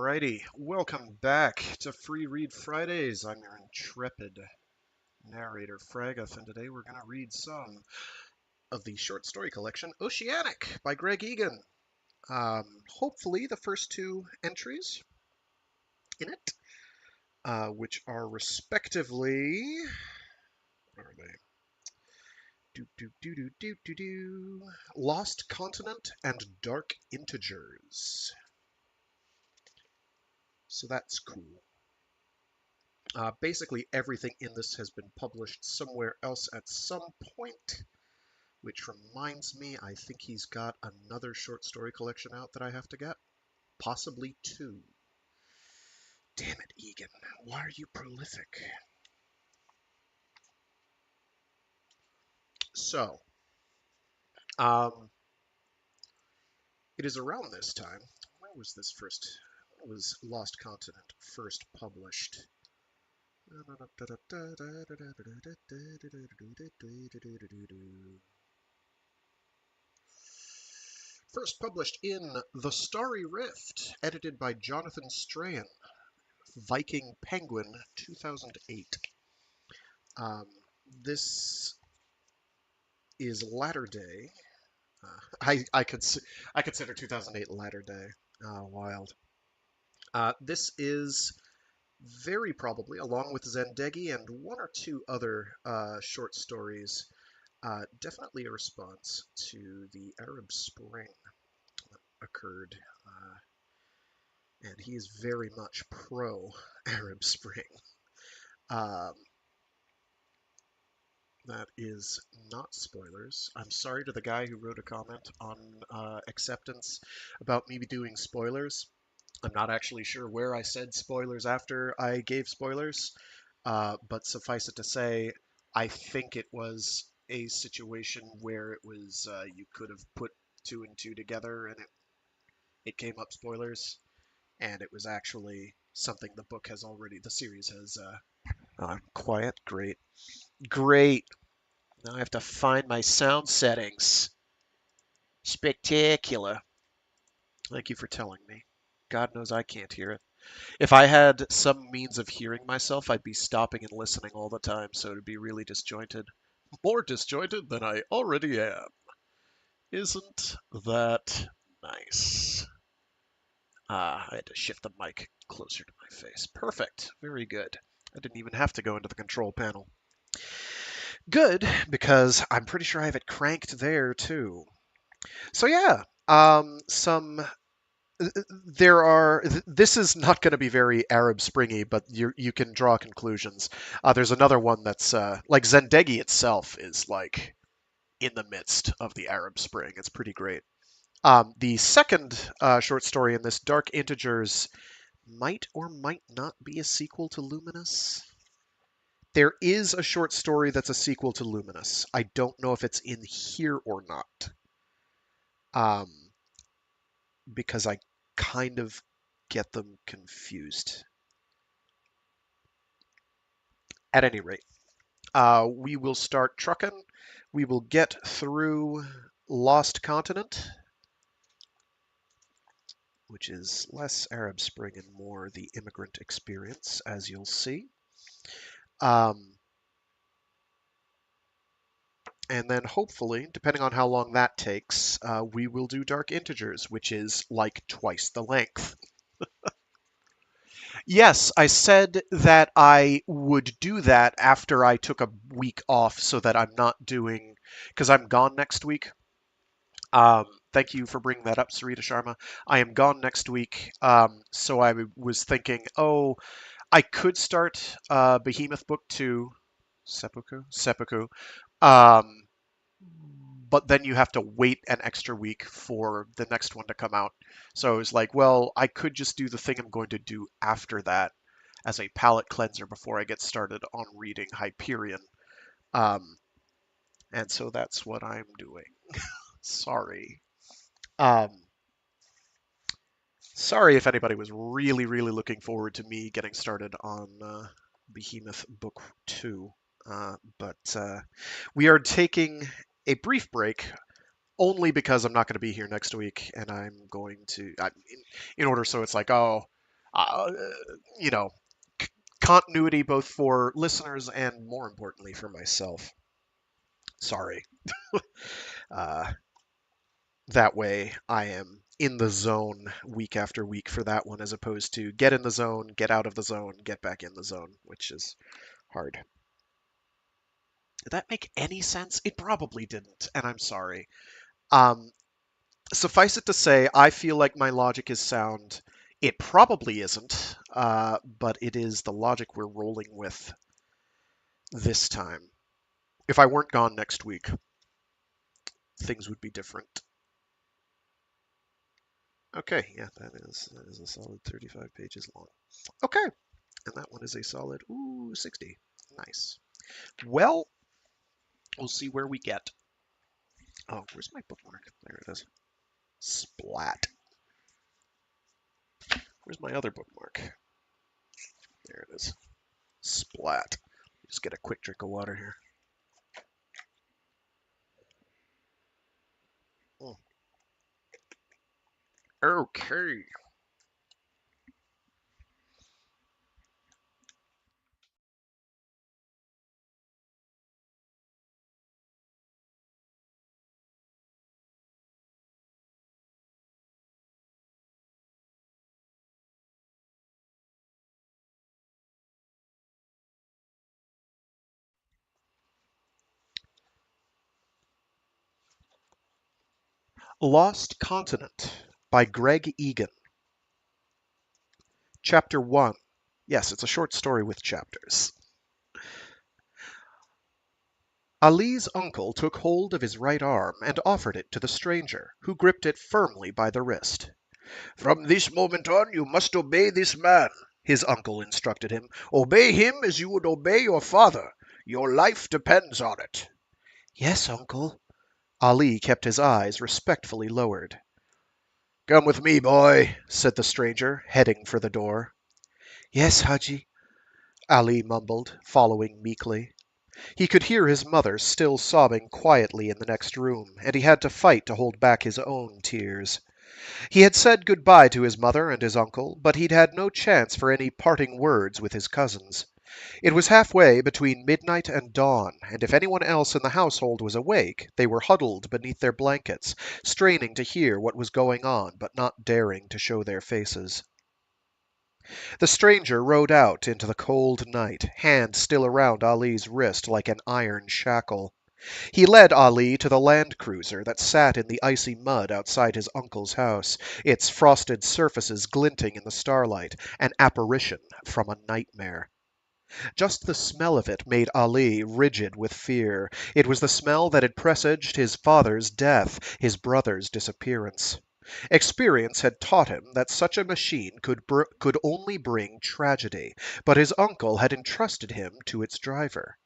Alrighty, welcome back to Free Read Fridays. I'm your intrepid narrator, Fragath, and today we're going to read some of the short story collection Oceanic by Greg Egan. Hopefully the first two entries in it, which are respectively, what are they? Lost Continent and Dark Integers. So that's cool. Basically, everything in this has been published somewhere else at some point, which reminds me, I think he's got another short story collection out that I have to get. Possibly two. Damn it, Egan. Why are you prolific? So, it is around this time. When was this first? When was Lost Continent first published? First published in The Starry Rift, edited by Jonathan Strahan, Viking Penguin, 2008. This is latter day. I consider 2008 latter day. Wild. This is very probably, along with Zendegi and one or two other short stories, definitely a response to the Arab Spring that occurred. And he is very much pro-Arab Spring. That is not spoilers. I'm sorry to the guy who wrote a comment on acceptance about me doing spoilers. I'm not actually sure where I said spoilers after I gave spoilers, but suffice it to say, I think it was a situation where it was you could have put two and two together and it came up spoilers, and it was actually something the series has. Quiet, great. Great. Now I have to find my sound settings. Spectacular. Thank you for telling me. God knows I can't hear it. If I had some means of hearing myself, I'd be stopping and listening all the time, so it'd be really disjointed. More disjointed than I already am. Isn't that nice? I had to shift the mic closer to my face. Perfect. Very good. I didn't even have to go into the control panel. Good, because I'm pretty sure I have it cranked there too. So yeah, this is not going to be very Arab Springy, but you can draw conclusions. There's another one that's like Zendegi itself is like in the midst of the Arab Spring. It's pretty great. The second short story in this, Dark Integers, might or might not be a sequel to Luminous. There is a short story that's a sequel to Luminous. I don't know if it's in here or not. Because I kind of get them confused. At any rate, we will start trucking. We will get through Lost Continent, which is less Arab Spring and more the immigrant experience, as you'll see. And then hopefully, depending on how long that takes, we will do Dark Integers, which is like twice the length. Yes, I said that I would do that after I took a week off so that I'm not doing, because I'm gone next week. Thank you for bringing that up, Sarita Sharma. I am gone next week, so I was thinking, oh, I could start Behemoth Book 2, Seppuku, but then you have to wait an extra week for the next one to come out. So I was like, well, I could just do the thing I'm going to do after that as a palate cleanser before I get started on reading Hyperion. And so that's what I'm doing. Sorry. Sorry if anybody was really, really looking forward to me getting started on Behemoth Book 2. But we are taking a brief break only because I'm not going to be here next week, and I'm going to, in order so it's like, oh, uh, you know, continuity both for listeners and more importantly for myself. Sorry. Uh, that way I am in the zone week after week for that one as opposed to get in the zone, get out of the zone, get back in the zone, which is hard. Did that make any sense? It probably didn't, and I'm sorry. Um, Suffice it to say, I feel like my logic is sound. It probably isn't, but it is the logic we're rolling with this time. If I weren't gone next week, things would be different. Okay, yeah, that is a solid 35 pages long. Okay, and that one is a solid 60. Nice. Well, we'll see where we get. Oh, where's my bookmark? There it is. Splat. Where's my other bookmark? There it is. Splat. Just get a quick drink of water here. Mm. Okay. Lost Continent by Greg Egan. Chapter 1. Yes, it's a short story with chapters. Ali's uncle took hold of his right arm and offered it to the stranger, who gripped it firmly by the wrist. "From this moment on you must obey this man," his uncle instructed him. "Obey him as you would obey your father. Your life depends on it." "Yes, uncle." Ali kept his eyes respectfully lowered. "Come with me, boy," said the stranger, heading for the door. "Yes, Haji," Ali mumbled, following meekly. He could hear his mother still sobbing quietly in the next room, and he had to fight to hold back his own tears. He had said good-bye to his mother and his uncle, but he'd had no chance for any parting words with his cousins. It was halfway between midnight and dawn, and if anyone else in the household was awake, they were huddled beneath their blankets, straining to hear what was going on, but not daring to show their faces. The stranger rode out into the cold night, hand still around Ali's wrist like an iron shackle. He led Ali to the land cruiser that sat in the icy mud outside his uncle's house, its frosted surfaces glinting in the starlight, an apparition from a nightmare. Just the smell of it made Ali rigid with fear. It was the smell that had presaged his father's death, his brother's disappearance. Experience had taught him that such a machine could only bring tragedy, but his uncle had entrusted him to its driver.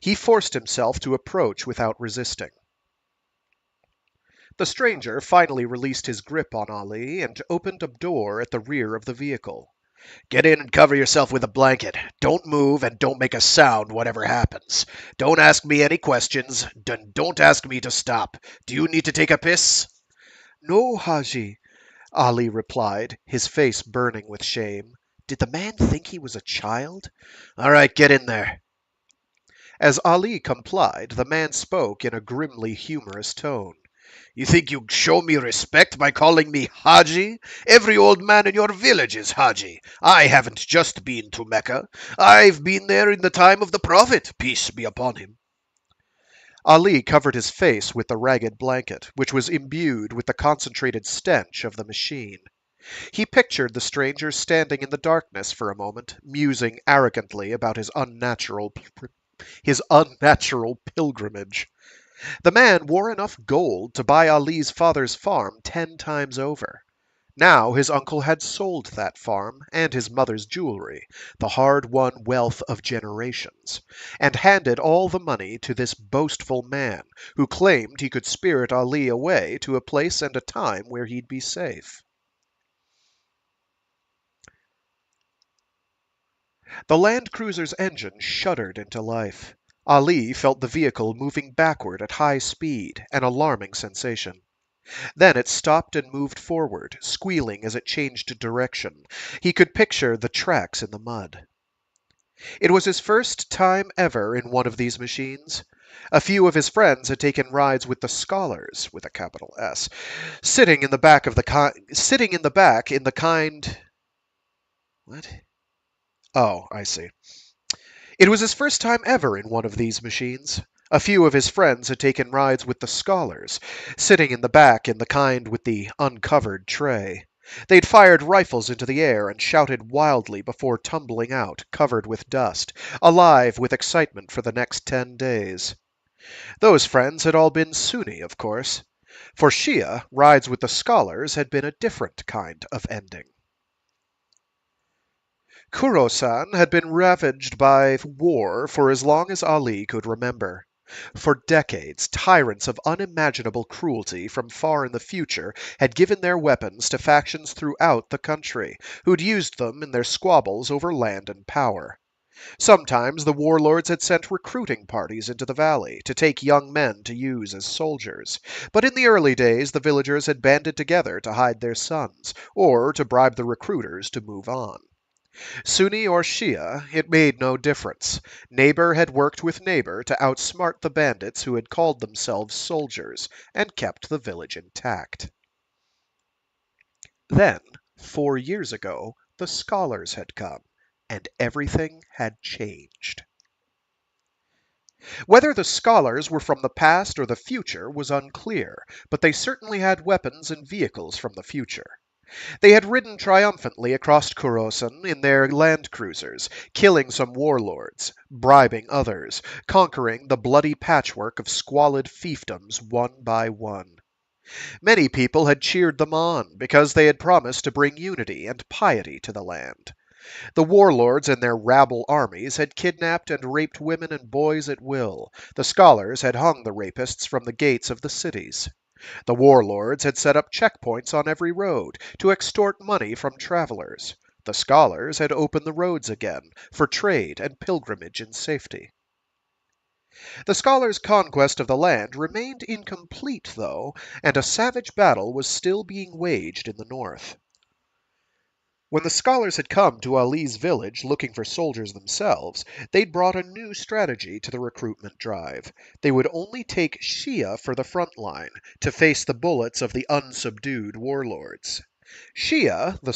He forced himself to approach without resisting. The stranger finally released his grip on Ali and opened a door at the rear of the vehicle. "Get in and cover yourself with a blanket. Don't move and don't make a sound whatever happens. Don't ask me any questions. Don't ask me to stop. Do you need to take a piss?" "No, Haji," Ali replied, his face burning with shame. Did the man think he was a child? "All right, get in there." As Ali complied, the man spoke in a grimly humorous tone. "You think you show me respect by calling me Haji? Every old man in your village is Haji. I haven't just been to Mecca. I've been there in the time of the Prophet, peace be upon him." Ali covered his face with the ragged blanket, which was imbued with the concentrated stench of the machine. He pictured the stranger standing in the darkness for a moment, musing arrogantly about his unnatural pilgrimage. The man wore enough gold to buy Ali's father's farm 10 times over. Now his uncle had sold that farm and his mother's jewelry, the hard-won wealth of generations, and handed all the money to this boastful man who claimed he could spirit Ali away to a place and a time where he'd be safe. The Land Cruiser's engine shuddered into life. Ali felt the vehicle moving backward at high speed, an alarming sensation. Then it stopped and moved forward, squealing as it changed direction. He could picture the tracks in the mud. It was his first time ever in one of these machines. A few of his friends had taken rides with the scholars, with a capital S, sitting in the back in the kind. What? Oh, I see. It was his first time ever in one of these machines. A few of his friends had taken rides with the scholars, sitting in the back in the kind with the uncovered tray. They'd fired rifles into the air and shouted wildly before tumbling out, covered with dust, alive with excitement for the next 10 days. Those friends had all been Sunni, of course. For Shia, rides with the scholars had been a different kind of ending. Khorasan had been ravaged by war for as long as Ali could remember. For decades, tyrants of unimaginable cruelty from far in the future had given their weapons to factions throughout the country, who'd used them in their squabbles over land and power. Sometimes the warlords had sent recruiting parties into the valley to take young men to use as soldiers. But in the early days, the villagers had banded together to hide their sons, or to bribe the recruiters to move on. Sunni or Shia, it made no difference. Neighbor had worked with neighbor to outsmart the bandits who had called themselves soldiers and kept the village intact. Then, 4 years ago, the scholars had come, and everything had changed. Whether the scholars were from the past or the future was unclear, but they certainly had weapons and vehicles from the future. They had ridden triumphantly across Khorasan in their land cruisers, killing some warlords, bribing others, conquering the bloody patchwork of squalid fiefdoms one by one. Many people had cheered them on because they had promised to bring unity and piety to the land. The warlords and their rabble armies had kidnapped and raped women and boys at will. The scholars had hung the rapists from the gates of the cities. The warlords had set up checkpoints on every road to extort money from travelers. The scholars had opened the roads again for trade and pilgrimage in safety. The scholars' conquest of the land remained incomplete, though, and a savage battle was still being waged in the north. When the scholars had come to Ali's village looking for soldiers themselves, they'd brought a new strategy to the recruitment drive. They would only take Shia for the front line, to face the bullets of the unsubdued warlords. Shia, the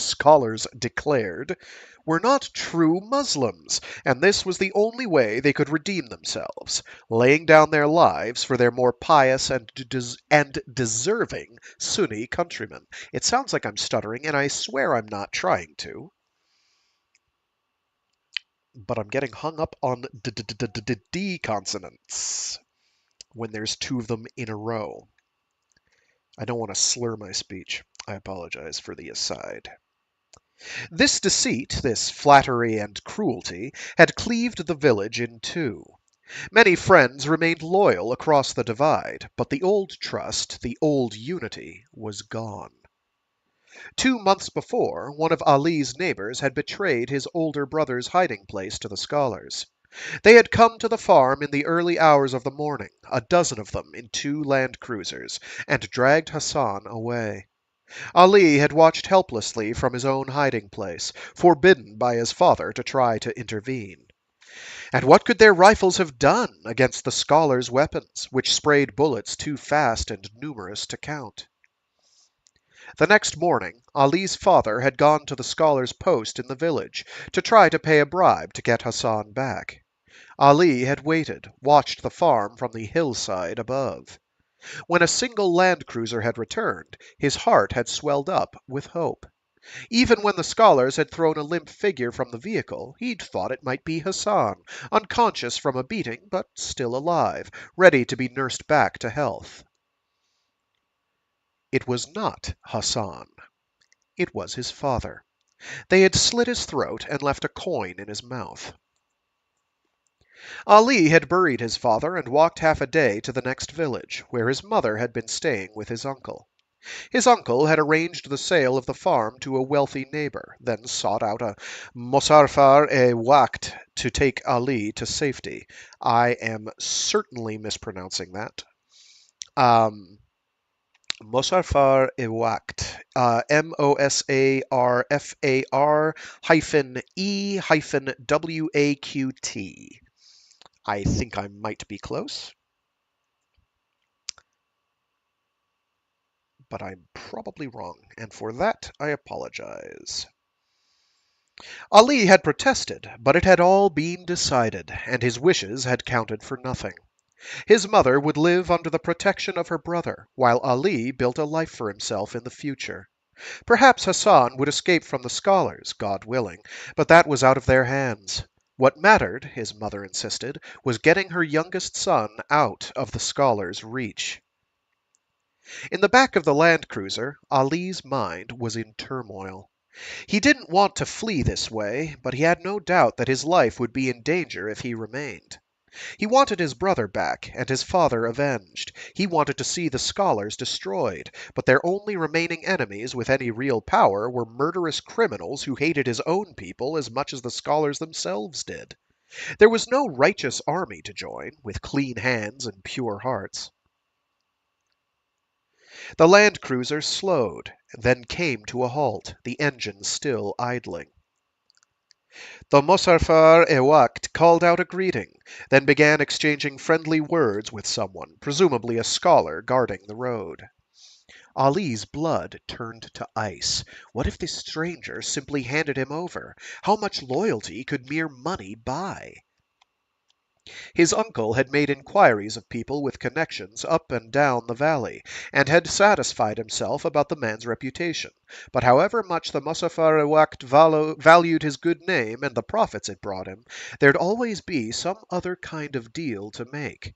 scholars declared, were not true Muslims, and this was the only way they could redeem themselves, laying down their lives for their more pious and deserving Sunni countrymen. It sounds like I'm stuttering, and I swear I'm not trying to, but I'm getting hung up on D consonants when there's two of them in a row. I don't want to slur my speech. I apologize for the aside. This deceit, this flattery and cruelty, had cleaved the village in two. Many friends remained loyal across the divide, but the old trust, the old unity, was gone. 2 months before, one of Ali's neighbors had betrayed his older brother's hiding place to the scholars. They had come to the farm in the early hours of the morning, a dozen of them in 2 land cruisers, and dragged Hassan away. Ali had watched helplessly from his own hiding place, forbidden by his father to try to intervene. And what could their rifles have done against the scholars' weapons, which sprayed bullets too fast and numerous to count? The next morning, Ali's father had gone to the scholars' post in the village to try to pay a bribe to get Hassan back. Ali had waited, watched the farm from the hillside above. When a single land cruiser had returned, his heart had swelled up with hope. Even when the scholars had thrown a limp figure from the vehicle, he'd thought it might be Hassan, unconscious from a beating, but still alive, ready to be nursed back to health. It was not Hassan. It was his father. They had slit his throat and left a coin in his mouth. Ali had buried his father and walked half a day to the next village, where his mother had been staying with his uncle. His uncle had arranged the sale of the farm to a wealthy neighbor, then sought out a Mosarfar-e-Waqt to take Ali to safety. I am certainly mispronouncing that. Um, Mosarfar Ewakt. Mosarfar hyphen E hyphen WAQT. I think I might be close, but I'm probably wrong, and for that I apologize. Ali had protested, but it had all been decided, and his wishes had counted for nothing. His mother would live under the protection of her brother, while Ali built a life for himself in the future. Perhaps Hassan would escape from the scholars, God willing, but that was out of their hands. What mattered, his mother insisted, was getting her youngest son out of the scholars' reach. In the back of the Land Cruiser, Ali's mind was in turmoil. He didn't want to flee this way, but he had no doubt that his life would be in danger if he remained. He wanted his brother back and his father avenged. He wanted to see the scholars destroyed, but their only remaining enemies with any real power were murderous criminals who hated his own people as much as the scholars themselves did. There was no righteous army to join, with clean hands and pure hearts. The land cruiser slowed, then came to a halt, the engine still idling. The Mosarfar Ewakt called out a greeting, then began exchanging friendly words with someone, presumably a scholar guarding the road. Ali's blood turned to ice. What if this stranger simply handed him over? How much loyalty could mere money buy? His uncle had made inquiries of people with connections up and down the valley, and had satisfied himself about the man's reputation. But however much the Mosafar valued his good name and the profits it brought him, there'd always be some other kind of deal to make.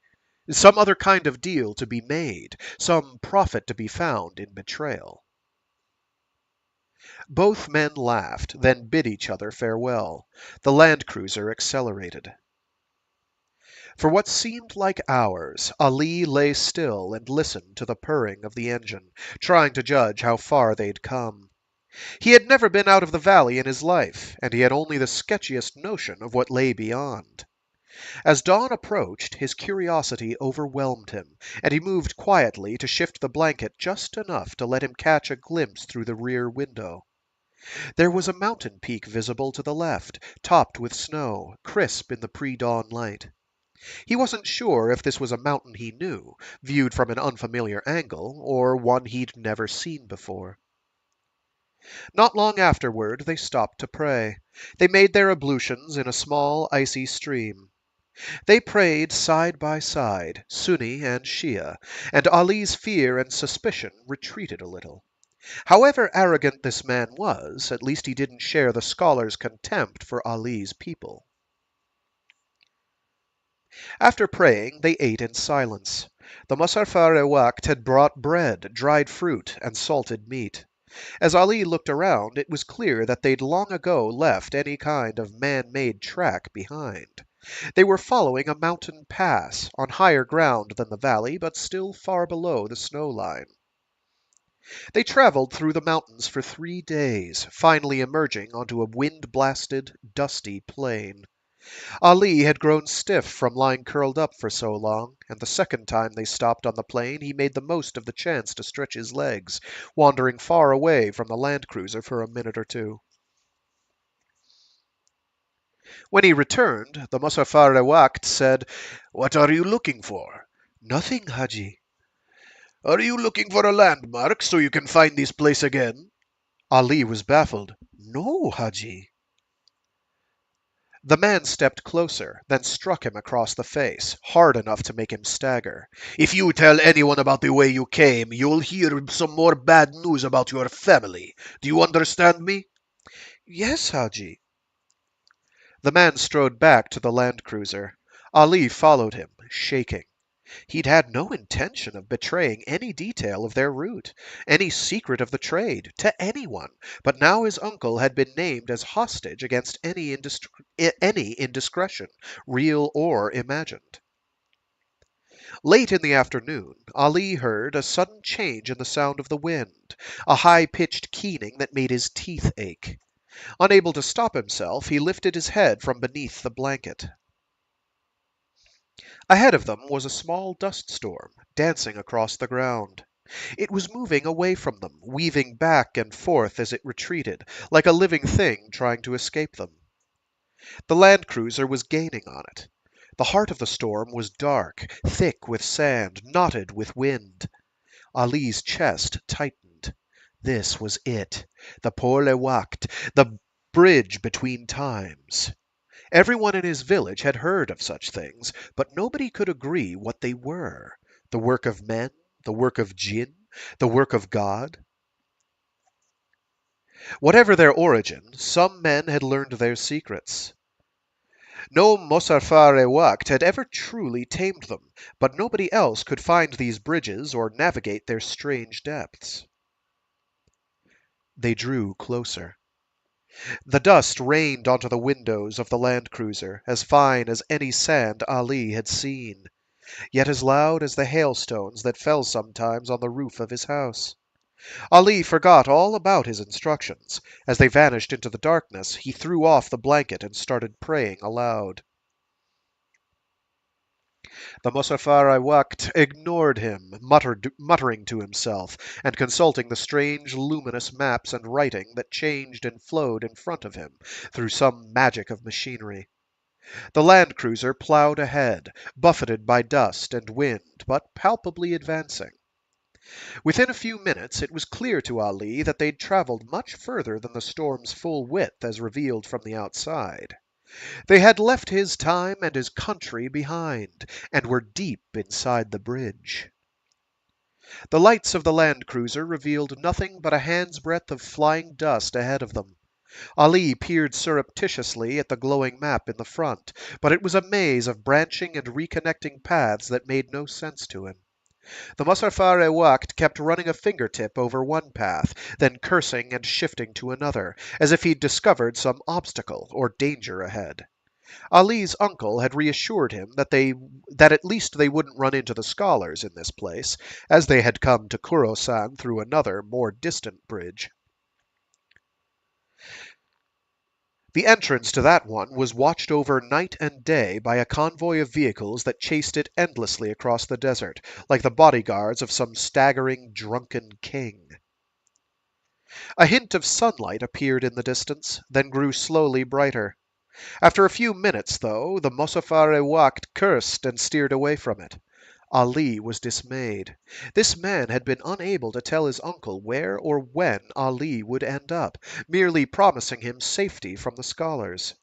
Some other kind of deal to be made, some profit to be found in betrayal. Both men laughed, then bid each other farewell. The land cruiser accelerated. For what seemed like hours, Ali lay still and listened to the purring of the engine, trying to judge how far they'd come. He had never been out of the valley in his life, and he had only the sketchiest notion of what lay beyond. As dawn approached, his curiosity overwhelmed him, and he moved quietly to shift the blanket just enough to let him catch a glimpse through the rear window. There was a mountain peak visible to the left, topped with snow, crisp in the pre-dawn light. He wasn't sure if this was a mountain he knew, viewed from an unfamiliar angle, or one he'd never seen before. Not long afterward they stopped to pray. They made their ablutions in a small, icy stream. They prayed side by side, Sunni and Shia, and Ali's fear and suspicion retreated a little. However arrogant this man was, at least he didn't share the scholar's contempt for Ali's people. After praying, they ate in silence. The Mosarfar Waqt had brought bread, dried fruit, and salted meat. As Ali looked around, it was clear that they'd long ago left any kind of man-made track behind. They were following a mountain pass, on higher ground than the valley, but still far below the snow line. They traveled through the mountains for 3 days, finally emerging onto a wind-blasted, dusty plain. Ali had grown stiff from lying curled up for so long, and the second time they stopped on the plain he made the most of the chance to stretch his legs, wandering far away from the land cruiser for a minute or two. When he returned, the Mosafar Waqt said, "What are you looking for?" "Nothing, Haji." "Are you looking for a landmark so you can find this place again?" Ali was baffled. "No, Haji." The man stepped closer, then struck him across the face, hard enough to make him stagger. "If you tell anyone about the way you came, you'll hear some more bad news about your family. Do you understand me?" "Yes, Haji." The man strode back to the land cruiser. Ali followed him, shaking. He'd had no intention of betraying any detail of their route, any secret of the trade, to anyone, but now his uncle had been named as hostage against any indiscretion, real or imagined. Late in the afternoon, Ali heard a sudden change in the sound of the wind, a high-pitched keening that made his teeth ache. Unable to stop himself, he lifted his head from beneath the blanket. Ahead of them was a small dust storm, dancing across the ground. It was moving away from them, weaving back and forth as it retreated, like a living thing trying to escape them. The land cruiser was gaining on it. The heart of the storm was dark, thick with sand, knotted with wind. Ali's chest tightened. This was it, the Port le Wacht, the bridge between times. Everyone in his village had heard of such things, but nobody could agree what they were. The work of men, the work of jinn, the work of God. Whatever their origin, some men had learned their secrets. No Mosafar e Waqt had ever truly tamed them, but nobody else could find these bridges or navigate their strange depths. They drew closer. The dust rained onto the windows of the land cruiser, as fine as any sand Ali had seen, yet as loud as the hailstones that fell sometimes on the roof of his house. Ali forgot all about his instructions. As they vanished into the darkness, he threw off the blanket and started praying aloud. The Mosafar Waqt ignored him, muttering to himself, and consulting the strange luminous maps and writing that changed and flowed in front of him through some magic of machinery. The land cruiser plowed ahead, buffeted by dust and wind, but palpably advancing. Within a few minutes it was clear to Ali that they'd traveled much further than the storm's full width as revealed from the outside. They had left his time and his country behind, and were deep inside the bridge. The lights of the land cruiser revealed nothing but a hand's breadth of flying dust ahead of them. Ali peered surreptitiously at the glowing map in the front, but it was a maze of branching and reconnecting paths that made no sense to him. The Mosafar Waqt kept running a fingertip over one path, then cursing and shifting to another, as if he'd discovered some obstacle or danger ahead. Ali's uncle had reassured him that at least they wouldn't run into the scholars in this place, as they had come to Kurosan through another, more distant bridge. The entrance to that one was watched over night and day by a convoy of vehicles that chased it endlessly across the desert, like the bodyguards of some staggering, drunken king. A hint of sunlight appeared in the distance, then grew slowly brighter. After a few minutes, though, the Mosafar Waqt cursed and steered away from it. Ali was dismayed. This man had been unable to tell his uncle where or when Ali would end up, merely promising him safety from the scholars.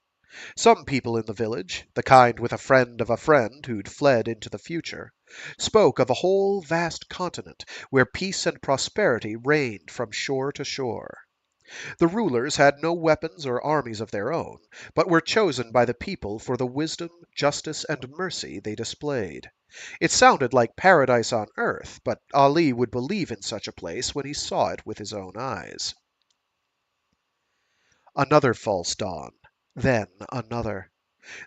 Some people in the village, the kind with a friend of a friend who'd fled into the future, spoke of a whole vast continent where peace and prosperity reigned from shore to shore. The rulers had no weapons or armies of their own, but were chosen by the people for the wisdom, justice, and mercy they displayed. It sounded like paradise on earth, but Ali would believe in such a place when he saw it with his own eyes. Another false dawn, then another.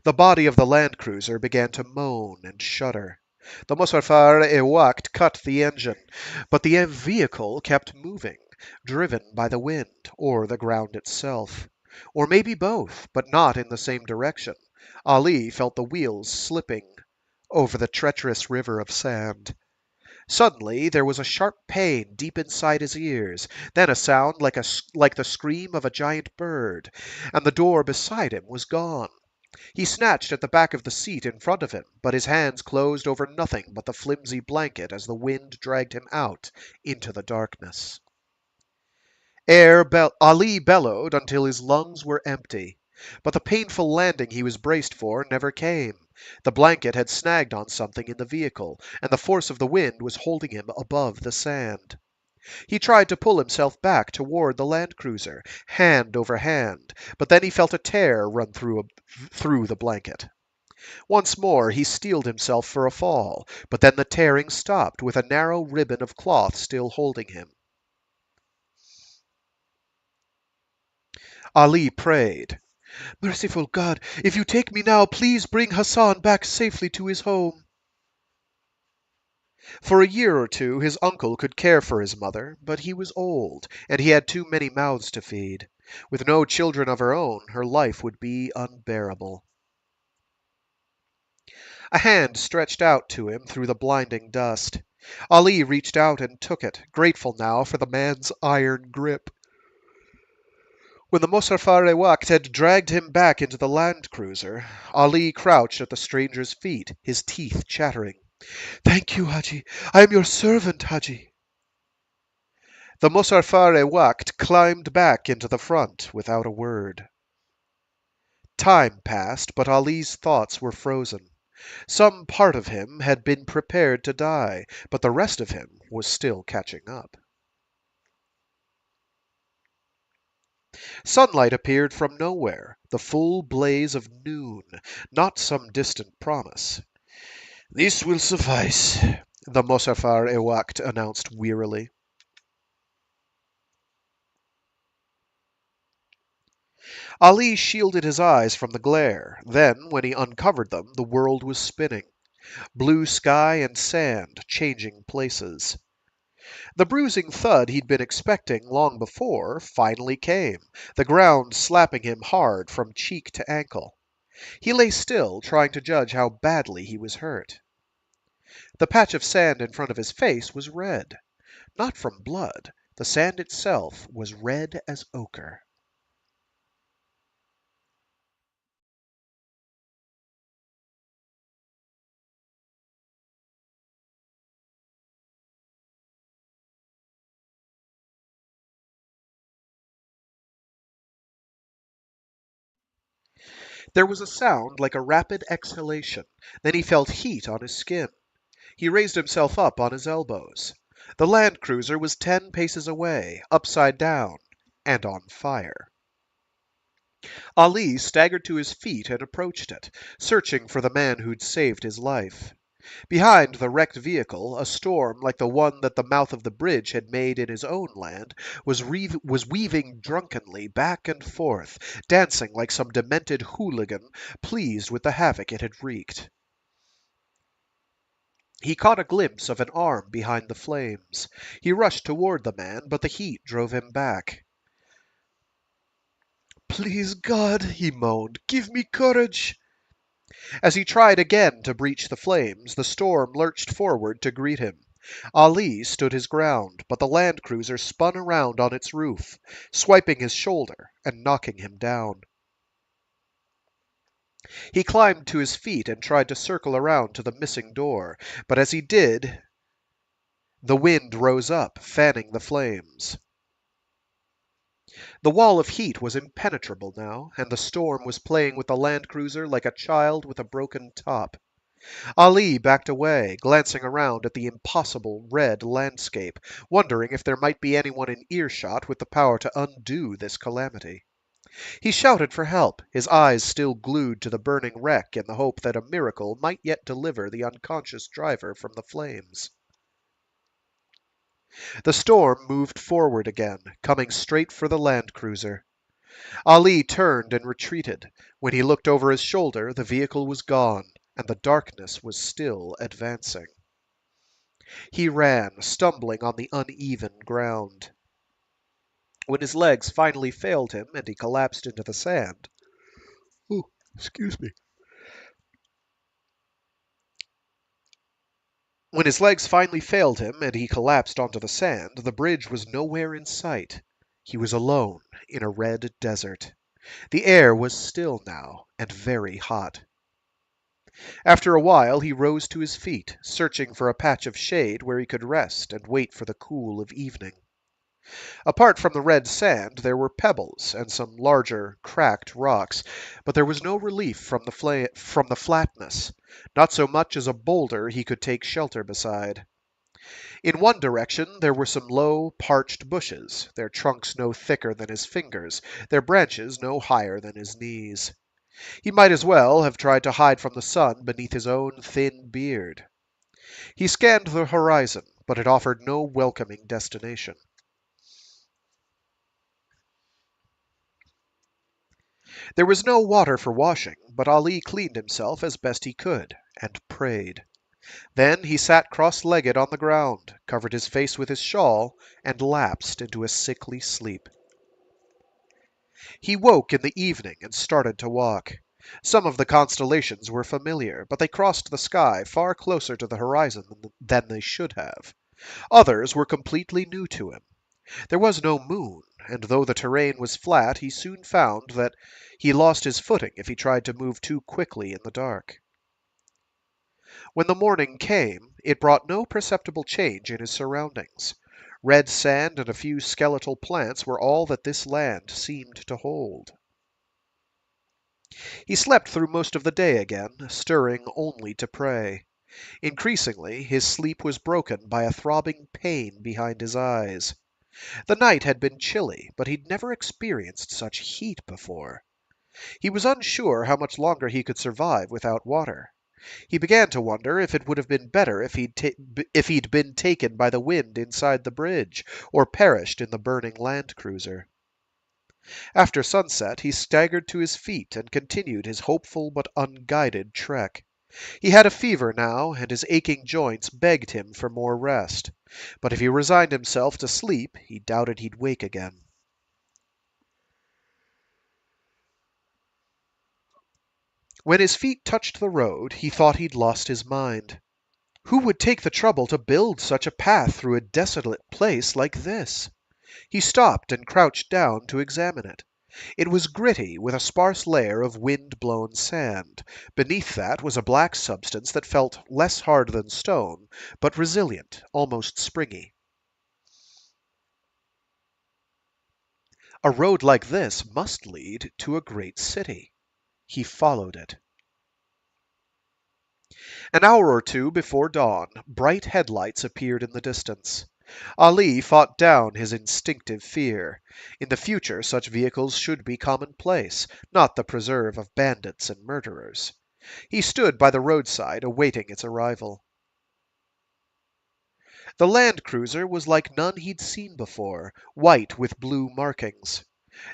The body of the land cruiser began to moan and shudder. The Mosafar Waqt cut the engine, but the vehicle kept moving, driven by the wind or the ground itself. Or maybe both, but not in the same direction. Ali felt the wheels slipping over the treacherous river of sand. Suddenly there was a sharp pain deep inside his ears, then a sound like the scream of a giant bird, and the door beside him was gone. He snatched at the back of the seat in front of him, but his hands closed over nothing but the flimsy blanket as the wind dragged him out into the darkness. Ali bellowed until his lungs were empty. But the painful landing he was braced for never came. The blanket had snagged on something in the vehicle, and the force of the wind was holding him above the sand. He tried to pull himself back toward the land cruiser, hand over hand, but then he felt a tear run through the blanket. Once more he steeled himself for a fall, but then the tearing stopped, with a narrow ribbon of cloth still holding him. Ali prayed, "Merciful God, if you take me now, please bring Hassan back safely to his home." For a year or two his uncle could care for his mother, but he was old, and he had too many mouths to feed. With no children of her own, her life would be unbearable. A hand stretched out to him through the blinding dust. Ali reached out and took it, grateful now for the man's iron grip. When the Mosafar Waqt had dragged him back into the land cruiser, Ali crouched at the stranger's feet, his teeth chattering. "Thank you, Haji. I am your servant, Haji." The Mosafar Waqt climbed back into the front without a word. Time passed, but Ali's thoughts were frozen. Some part of him had been prepared to die, but the rest of him was still catching up. Sunlight appeared from nowhere, the full blaze of noon, not some distant promise. "This will suffice," the Mosafar Waqt announced wearily. Ali shielded his eyes from the glare. Then, when he uncovered them, the world was spinning. Blue sky and sand changing places. The bruising thud he'd been expecting long before finally came, the ground slapping him hard from cheek to ankle. He lay still, trying to judge how badly he was hurt. The patch of sand in front of his face was red. Not from blood. The sand itself was red as ochre. There was a sound like a rapid exhalation. Then he felt heat on his skin. He raised himself up on his elbows. The land cruiser was 10 paces away, upside down, and on fire. Ali staggered to his feet and approached it, searching for the man who'd saved his life. Behind the wrecked vehicle, a storm like the one that the mouth of the bridge had made in his own land was weaving drunkenly back and forth, dancing like some demented hooligan pleased with the havoc it had wreaked. He caught a glimpse of an arm behind the flames. He rushed toward the man, but the heat drove him back. "Please, God," he moaned, "give me courage." As he tried again to breach the flames, the storm lurched forward to greet him. Ali stood his ground, but the land cruiser spun around on its roof, swiping his shoulder and knocking him down. He climbed to his feet and tried to circle around to the missing door, but as he did, the wind rose up, fanning the flames. The wall of heat was impenetrable now, and the storm was playing with the land cruiser like a child with a broken top. Ali backed away, glancing around at the impossible red landscape, wondering if there might be anyone in earshot with the power to undo this calamity. He shouted for help, his eyes still glued to the burning wreck in the hope that a miracle might yet deliver the unconscious driver from the flames. The storm moved forward again, coming straight for the land cruiser. Ali turned and retreated. When he looked over his shoulder, the vehicle was gone, and the darkness was still advancing. He ran, stumbling on the uneven ground. When his legs finally failed him and he collapsed into the sand. Oh, excuse me. When his legs finally failed him and he collapsed onto the sand, the bridge was nowhere in sight. He was alone in a red desert. The air was still now, and very hot. After a while he rose to his feet, searching for a patch of shade where he could rest and wait for the cool of evening. Apart from the red sand, there were pebbles and some larger, cracked rocks, but there was no relief from the flatness, not so much as a boulder he could take shelter beside. In one direction there were some low, parched bushes, their trunks no thicker than his fingers, their branches no higher than his knees. He might as well have tried to hide from the sun beneath his own thin beard. He scanned the horizon, but it offered no welcoming destination. There was no water for washing, but Ali cleaned himself as best he could, and prayed. Then he sat cross-legged on the ground, covered his face with his shawl, and lapsed into a sickly sleep. He woke in the evening and started to walk. Some of the constellations were familiar, but they crossed the sky far closer to the horizon than they should have. Others were completely new to him. There was no moon, and though the terrain was flat, he soon found that he lost his footing if he tried to move too quickly in the dark. When the morning came, it brought no perceptible change in his surroundings. Red sand and a few skeletal plants were all that this land seemed to hold. He slept through most of the day again, stirring only to pray. Increasingly, his sleep was broken by a throbbing pain behind his eyes. The night had been chilly, but he'd never experienced such heat before. He was unsure how much longer he could survive without water. He began to wonder if it would have been better if he'd been taken by the wind inside the bridge, or perished in the burning land cruiser. After sunset, he staggered to his feet and continued his hopeful but unguided trek. He had a fever now, and his aching joints begged him for more rest. But if he resigned himself to sleep, he doubted he'd wake again. When his feet touched the road, he thought he'd lost his mind. Who would take the trouble to build such a path through a desolate place like this? He stopped and crouched down to examine it. It was gritty, with a sparse layer of wind-blown sand. Beneath that was a black substance that felt less hard than stone, but resilient, almost springy. A road like this must lead to a great city. He followed it. An hour or two before dawn, bright headlights appeared in the distance. Ali fought down his instinctive fear. In the future such vehicles should be commonplace, not the preserve of bandits and murderers. He stood by the roadside, awaiting its arrival. The land cruiser was like none he'd seen before, white with blue markings.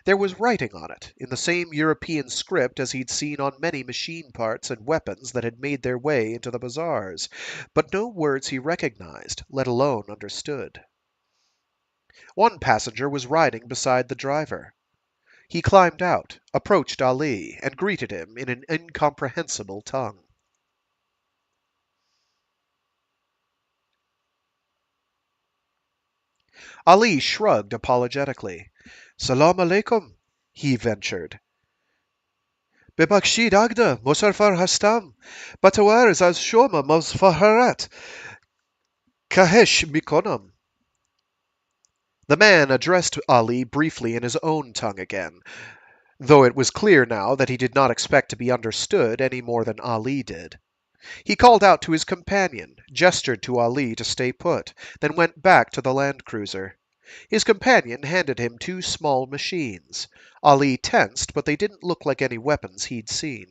There was writing on it, in the same European script as he'd seen on many machine parts and weapons that had made their way into the bazaars, but no words he recognized, let alone understood. One passenger was riding beside the driver. He climbed out, approached Ali, and greeted him in an incomprehensible tongue. Ali shrugged apologetically. "Salam alaikum," he ventured. "Bebakshid Agda, Musarfar Hastam, Batawar az Shoma Mosfaharat, Kahesh Mikonam." The man addressed Ali briefly in his own tongue again, though it was clear now that he did not expect to be understood any more than Ali did. He called out to his companion, gestured to Ali to stay put, then went back to the land cruiser. His companion handed him two small machines. Ali tensed, but they didn't look like any weapons he'd seen.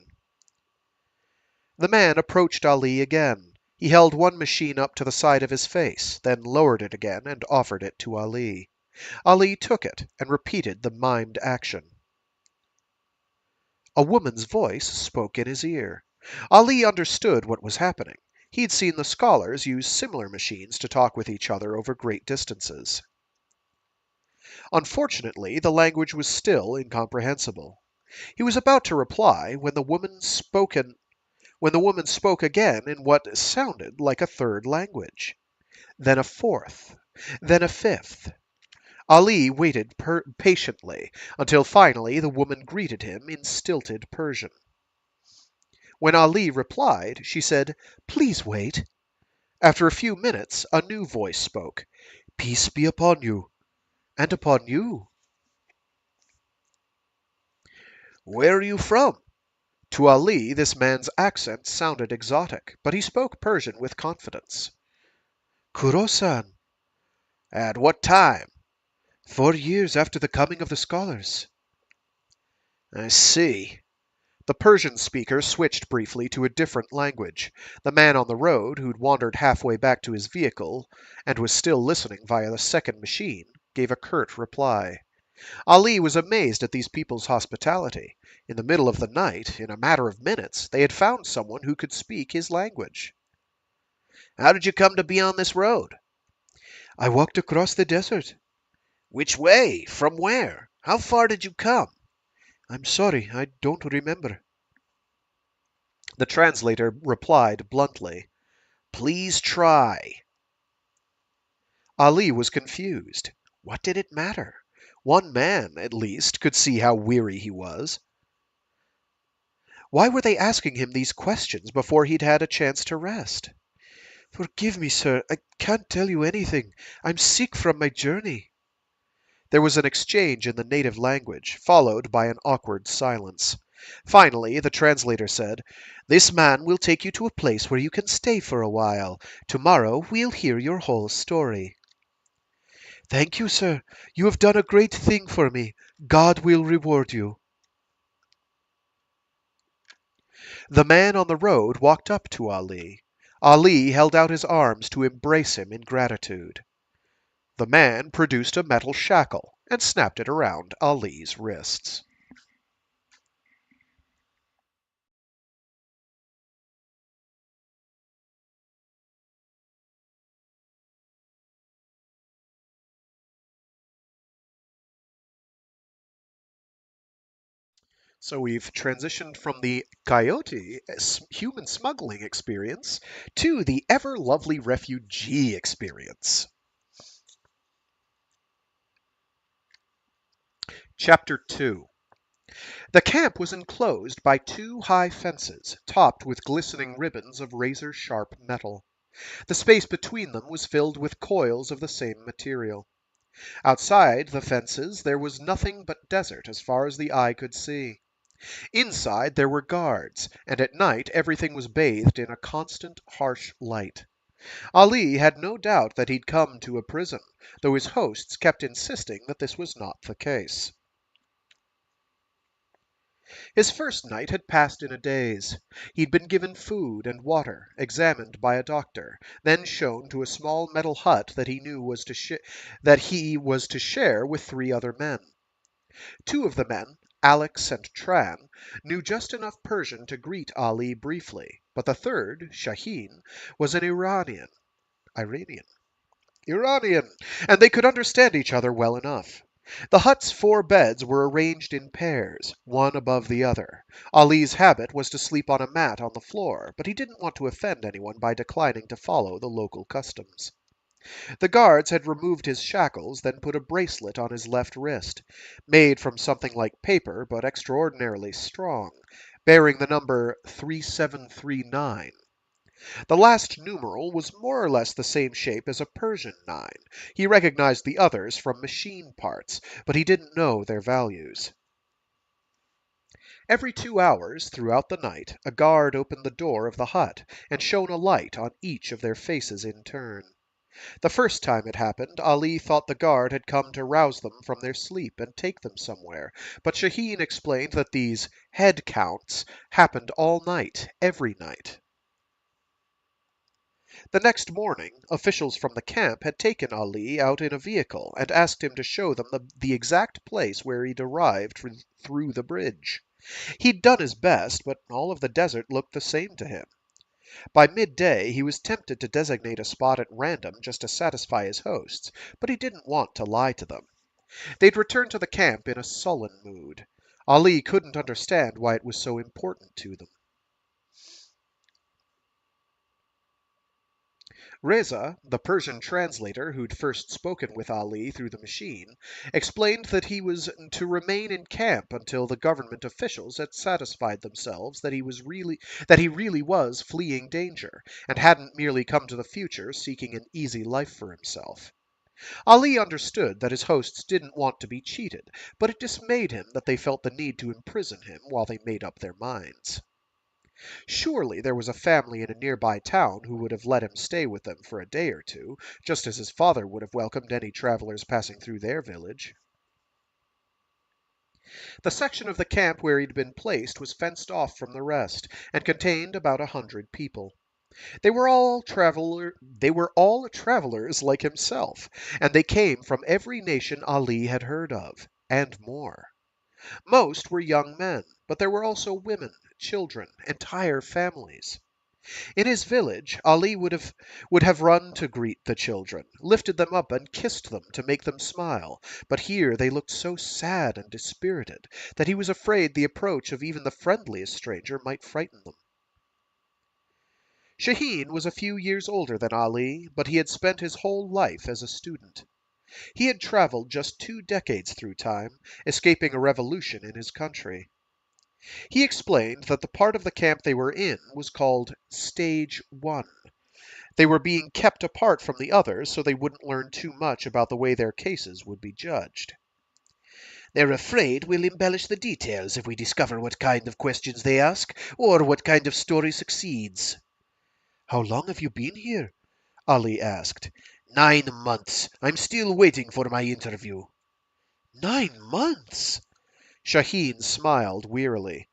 The man approached Ali again. He held one machine up to the side of his face, then lowered it again and offered it to Ali. Ali took it and repeated the mimed action. A woman's voice spoke in his ear. Ali understood what was happening. He'd seen the scholars use similar machines to talk with each other over great distances. Unfortunately, the language was still incomprehensible. He was about to reply when the woman spoke again in what sounded like a third language. Then a fourth. Then a fifth. Ali waited patiently until finally the woman greeted him in stilted Persian. When Ali replied, she said, "Please wait." After a few minutes, a new voice spoke. "Peace be upon you, and upon you." "Where are you from?" To Ali, this man's accent sounded exotic, but he spoke Persian with confidence. "Khorasan." "At what time?" 4 years after the coming of the scholars." "I see." The Persian speaker switched briefly to a different language. The man on the road, who'd wandered halfway back to his vehicle and was still listening via the second machine, gave a curt reply. Ali was amazed at these people's hospitality. In the middle of the night, in a matter of minutes, they had found someone who could speak his language. "How did you come to be on this road?" "I walked across the desert." "Which way? From where? How far did you come?" "I'm sorry, I don't remember." The translator replied bluntly, "Please try." Ali was confused. What did it matter? One man, at least, could see how weary he was. Why were they asking him these questions before he'd had a chance to rest? "Forgive me, sir. I can't tell you anything. I'm sick from my journey." There was an exchange in the native language, followed by an awkward silence. Finally, the translator said, "This man will take you to a place where you can stay for a while. Tomorrow we'll hear your whole story." "Thank you, sir. You have done a great thing for me. God will reward you." The man on the road walked up to Ali. Ali held out his arms to embrace him in gratitude. The man produced a metal shackle and snapped it around Ali's wrists. So we've transitioned from the coyote human smuggling experience to the ever lovely refugee experience. Chapter 2. The camp was enclosed by two high fences, topped with glistening ribbons of razor-sharp metal. The space between them was filled with coils of the same material. Outside the fences there was nothing but desert as far as the eye could see. Inside there were guards, and at night everything was bathed in a constant harsh light. Ali had no doubt that he'd come to a prison, though his hosts kept insisting that this was not the case. His first night had passed in a daze. He'd been given food and water, examined by a doctor, then shown to a small metal hut that he was to share with three other men. Two of the men, Alex and Tran, knew just enough Persian to greet Ali briefly, but the third, Shaheen, was an Iranian, and they could understand each other well enough. The hut's four beds were arranged in pairs, one above the other. Ali's habit was to sleep on a mat on the floor, but he didn't want to offend anyone by declining to follow the local customs. The guards had removed his shackles, then put a bracelet on his left wrist, made from something like paper but extraordinarily strong, bearing the number 3739. The last numeral was more or less the same shape as a Persian 9. He recognized the others from machine parts, but he didn't know their values. Every 2 hours throughout the night a guard opened the door of the hut and shone a light on each of their faces in turn. The first time it happened, Ali thought the guard had come to rouse them from their sleep and take them somewhere, but Shaheen explained that these head counts happened all night, every night. The next morning, officials from the camp had taken Ali out in a vehicle and asked him to show them the exact place where he'd arrived through the bridge. He'd done his best, but all of the desert looked the same to him. By midday, he was tempted to designate a spot at random just to satisfy his hosts, but he didn't want to lie to them. They'd returned to the camp in a sullen mood. Ali couldn't understand why it was so important to them. Reza, the Persian translator who'd first spoken with Ali through the machine, explained that he was to remain in camp until the government officials had satisfied themselves that he really was fleeing danger, and hadn't merely come to the future seeking an easy life for himself. Ali understood that his hosts didn't want to be cheated, but it dismayed him that they felt the need to imprison him while they made up their minds. Surely there was a family in a nearby town who would have let him stay with them for a day or two, just as his father would have welcomed any travelers passing through their village. The section of the camp where he'd been placed was fenced off from the rest, and contained about 100 people. They were all travelers like himself, and they came from every nation Ali had heard of, and more. Most were young men, but there were also women, children, entire families. In his village, Ali would have run to greet the children, lifted them up and kissed them to make them smile, but here they looked so sad and dispirited that he was afraid the approach of even the friendliest stranger might frighten them. Shaheen was a few years older than Ali, but he had spent his whole life as a student. He had traveled just 2 decades through time, escaping a revolution in his country. He explained that the part of the camp they were in was called Stage 1. They were being kept apart from the others so they wouldn't learn too much about the way their cases would be judged. They're afraid we'll embellish the details if we discover what kind of questions they ask, or what kind of story succeeds. How long have you been here? Ali asked. 9 months. I'm still waiting for my interview. 9 months? Shaheen smiled wearily.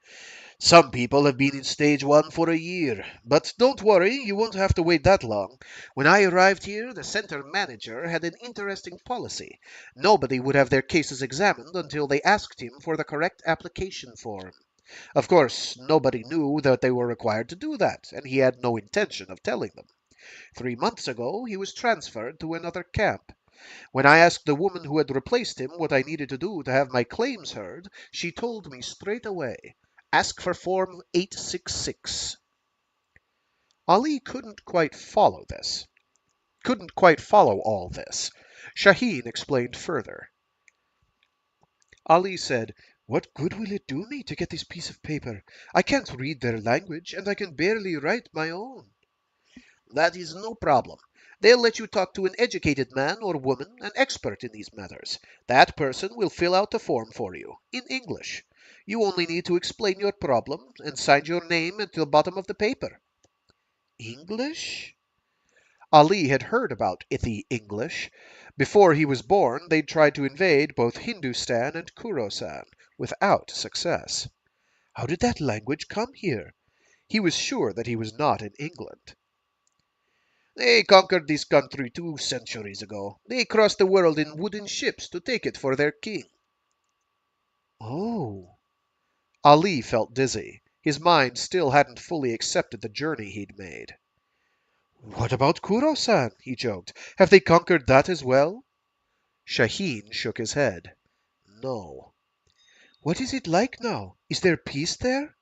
Some people have been in stage 1 for a year, but don't worry, you won't have to wait that long. When I arrived here, the center manager had an interesting policy. Nobody would have their cases examined until they asked him for the correct application form. Of course, nobody knew that they were required to do that, and he had no intention of telling them. 3 months ago, he was transferred to another camp. When I asked the woman who had replaced him what I needed to do to have my claims heard, she told me straight away, ask for Form 866. Ali couldn't quite follow all this. Shaheen explained further. Ali said, what good will it do me to get this piece of paper? I can't read their language, and I can barely write my own. That is no problem. They'll let you talk to an educated man or woman, an expert in these matters. That person will fill out the form for you, in English. You only need to explain your problem and sign your name at the bottom of the paper. English? Ali had heard about the English. Before he was born, they'd tried to invade both Hindustan and Khorasan, without success. How did that language come here? He was sure that he was not in England. They conquered this country 2 centuries ago. They crossed the world in wooden ships to take it for their king. Oh. Ali felt dizzy. His mind still hadn't fully accepted the journey he'd made. What about Khorasan? He joked. Have they conquered that as well? Shaheen shook his head. No. What is it like now? Is there peace there?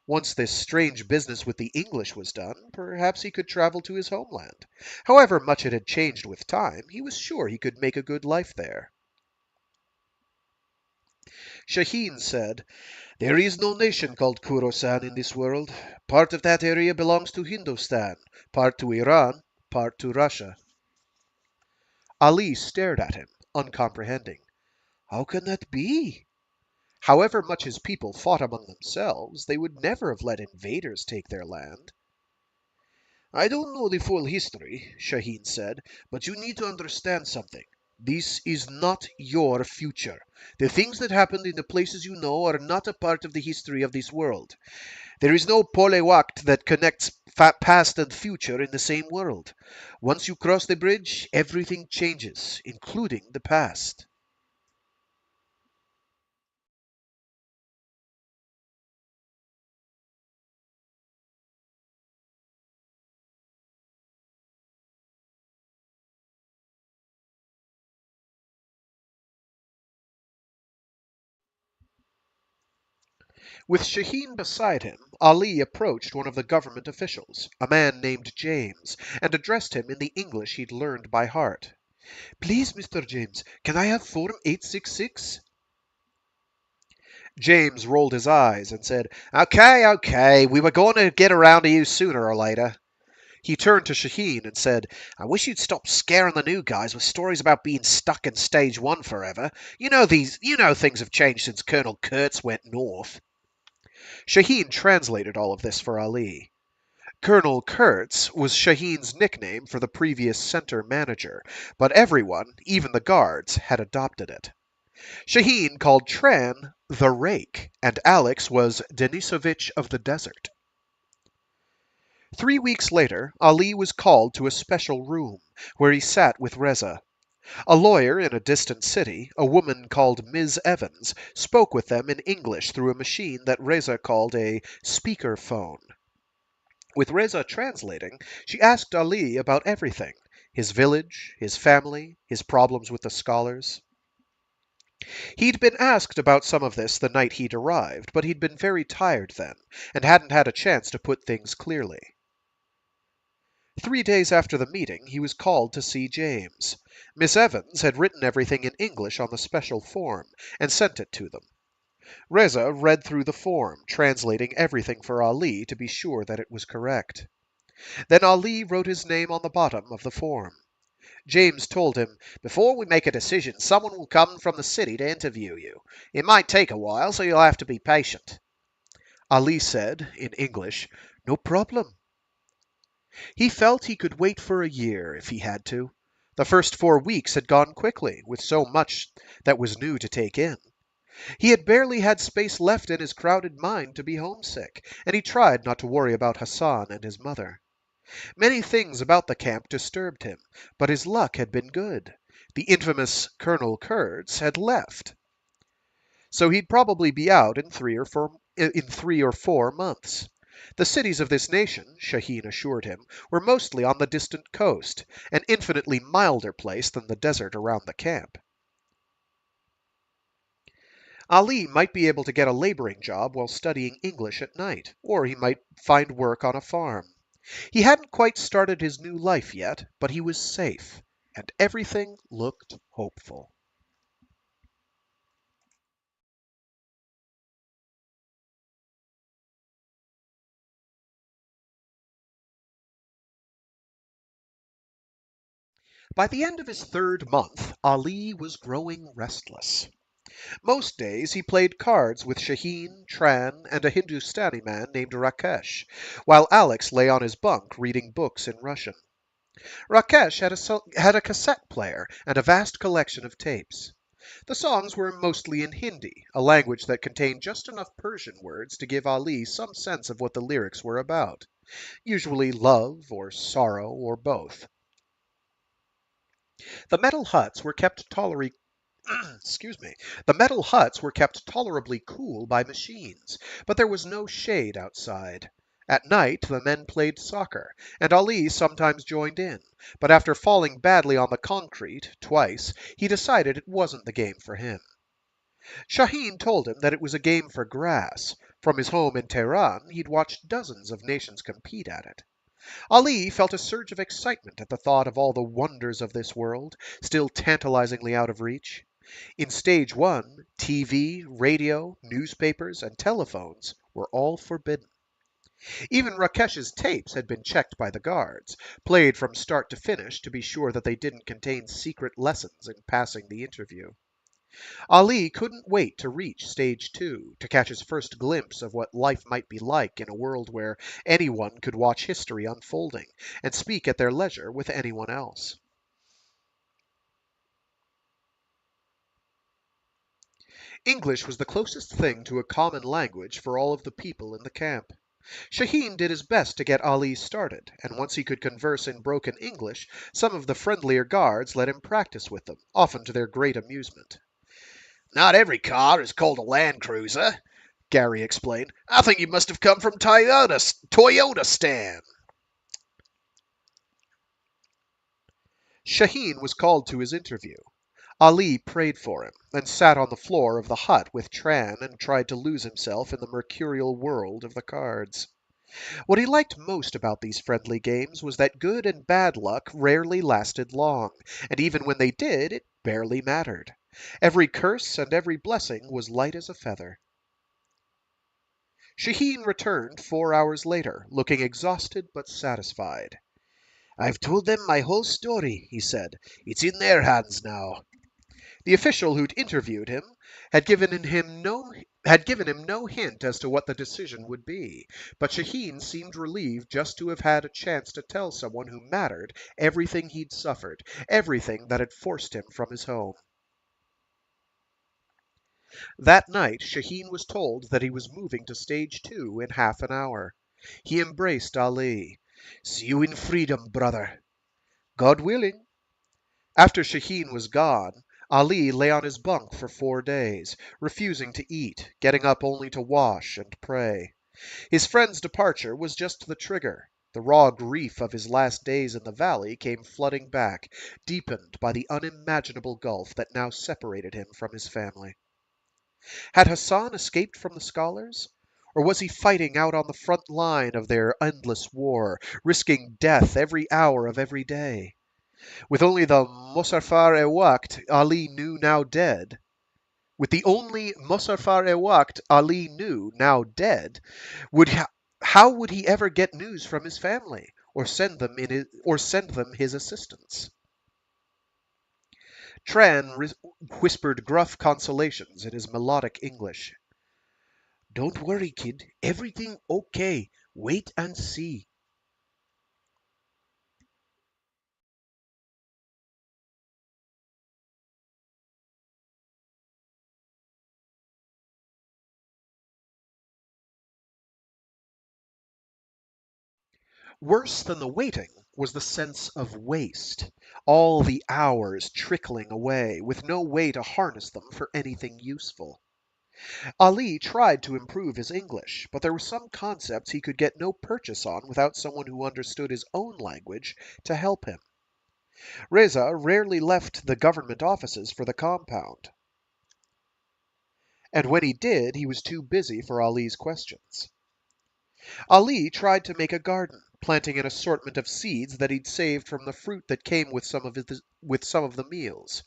Once this strange business with the English was done, perhaps he could travel to his homeland. However much it had changed with time, he was sure he could make a good life there. Shaheen said, there is no nation called Khorasan in this world. Part of that area belongs to Hindustan, part to Iran, part to Russia. Ali stared at him, uncomprehending. How can that be? However much his people fought among themselves, they would never have let invaders take their land. I don't know the full history, Shaheen said, but you need to understand something. This is not your future. The things that happened in the places you know are not a part of the history of this world. There is no polewakt that connects past and future in the same world. Once you cross the bridge, everything changes, including the past. With Shaheen beside him, Ali approached one of the government officials, a man named James, and addressed him in the English he'd learned by heart. Please, Mr. James, can I have Form 866? James rolled his eyes and said, okay, okay, we were going to get around to you sooner or later. He turned to Shaheen and said, I wish you'd stop scaring the new guys with stories about being stuck in stage 1 forever. You know things have changed since Colonel Kurtz went north. Shaheen translated all of this for Ali. Colonel Kurtz was Shaheen's nickname for the previous center manager, but everyone, even the guards, had adopted it. Shaheen called Tran the Rake, and Alex was Denisovich of the Desert. 3 weeks later, Ali was called to a special room, where he sat with Reza. A lawyer in a distant city, a woman called Ms. Evans, spoke with them in English through a machine that Reza called a speaker phone. With Reza translating, she asked Ali about everything: his village, his family, his problems with the scholars. He'd been asked about some of this the night he'd arrived, but he'd been very tired then, and hadn't had a chance to put things clearly. 3 days after the meeting, he was called to see James. Miss Evans had written everything in English on the special form and sent it to them. Reza read through the form, translating everything for Ali to be sure that it was correct. Then Ali wrote his name on the bottom of the form. James told him, "Before we make a decision, someone will come from the city to interview you. It might take a while, so you'll have to be patient." Ali said, in English, "No problem." He felt he could wait for a year if he had to. The first 4 weeks had gone quickly, with so much that was new to take in. He had barely had space left in his crowded mind to be homesick, and he tried not to worry about Hassan and his mother. Many things about the camp disturbed him, but his luck had been good. The infamous Colonel Kurds had left, so he'd probably be out in 3 or 4 months. The cities of this nation, Shaheen assured him, were mostly on the distant coast, an infinitely milder place than the desert around the camp. Ali might be able to get a laboring job while studying English at night, or he might find work on a farm. He hadn't quite started his new life yet, but he was safe, and everything looked hopeful. By the end of his 3rd month, Ali was growing restless. Most days he played cards with Shaheen, Tran, and a Hindustani man named Rakesh, while Alex lay on his bunk reading books in Russian. Rakesh had a cassette player and a vast collection of tapes. The songs were mostly in Hindi, a language that contained just enough Persian words to give Ali some sense of what the lyrics were about, usually love or sorrow or both. The metal huts were kept tolerably excuse me. The metal huts were kept tolerably cool by machines, but there was no shade outside. At night the men played soccer, and Ali sometimes joined in, but after falling badly on the concrete twice, he decided it wasn't the game for him. Shaheen told him that it was a game for grass. From his home in Tehran, he'd watched dozens of nations compete at it. Ali felt a surge of excitement at the thought of all the wonders of this world, still tantalizingly out of reach. In Stage 1, TV, radio, newspapers, and telephones were all forbidden. Even Rakesh's tapes had been checked by the guards, played from start to finish to be sure that they didn't contain secret lessons in passing the interview. Ali couldn't wait to reach Stage 2, to catch his first glimpse of what life might be like in a world where anyone could watch history unfolding and speak at their leisure with anyone else. English was the closest thing to a common language for all of the people in the camp. Shaheen did his best to get Ali started, and once he could converse in broken English, some of the friendlier guards let him practice with them, often to their great amusement. "Not every car is called a Land Cruiser," Gary explained. "I think you must have come from Toyota Stan." Shaheen was called to his interview. Ali prayed for him, then sat on the floor of the hut with Tran and tried to lose himself in the mercurial world of the cards. What he liked most about these friendly games was that good and bad luck rarely lasted long, and even when they did, it barely mattered. Every curse and every blessing was light as a feather. Shaheen returned 4 hours later, looking exhausted but satisfied. "I've told them my whole story," he said. "It's in their hands now." The official who'd interviewed him had given him no hint as to what the decision would be, but Shaheen seemed relieved just to have had a chance to tell someone who mattered everything he'd suffered, everything that had forced him from his home. That night Shaheen was told that he was moving to Stage 2 in half an hour. He embraced Ali. "See you in freedom, brother." "God willing." After Shaheen was gone, Ali lay on his bunk for 4 days, refusing to eat, getting up only to wash and pray. His friend's departure was just the trigger. The raw grief of his last days in the valley came flooding back, deepened by the unimaginable gulf that now separated him from his family. Had Hassan escaped from the scholars? Or was he fighting out on the front line of their endless war, risking death every hour of every day? With only the Mosafar e Waqt Ali knew now dead, with the only Mosafar e Waqt Ali knew now dead, would how would he ever get news from his family, or send them his assistance? Whispered gruff consolations in his melodic English. Don't worry, kid. Everything okay. Wait and see. Worse than the waiting was the sense of waste. All the hours trickling away, with no way to harness them for anything useful. Ali tried to improve his English, but there were some concepts he could get no purchase on without someone who understood his own language to help him. Reza rarely left the government offices for the compound, and when he did, he was too busy for Ali's questions. Ali tried to make a garden, planting an assortment of seeds that he'd saved from the fruit that came with some of the meals.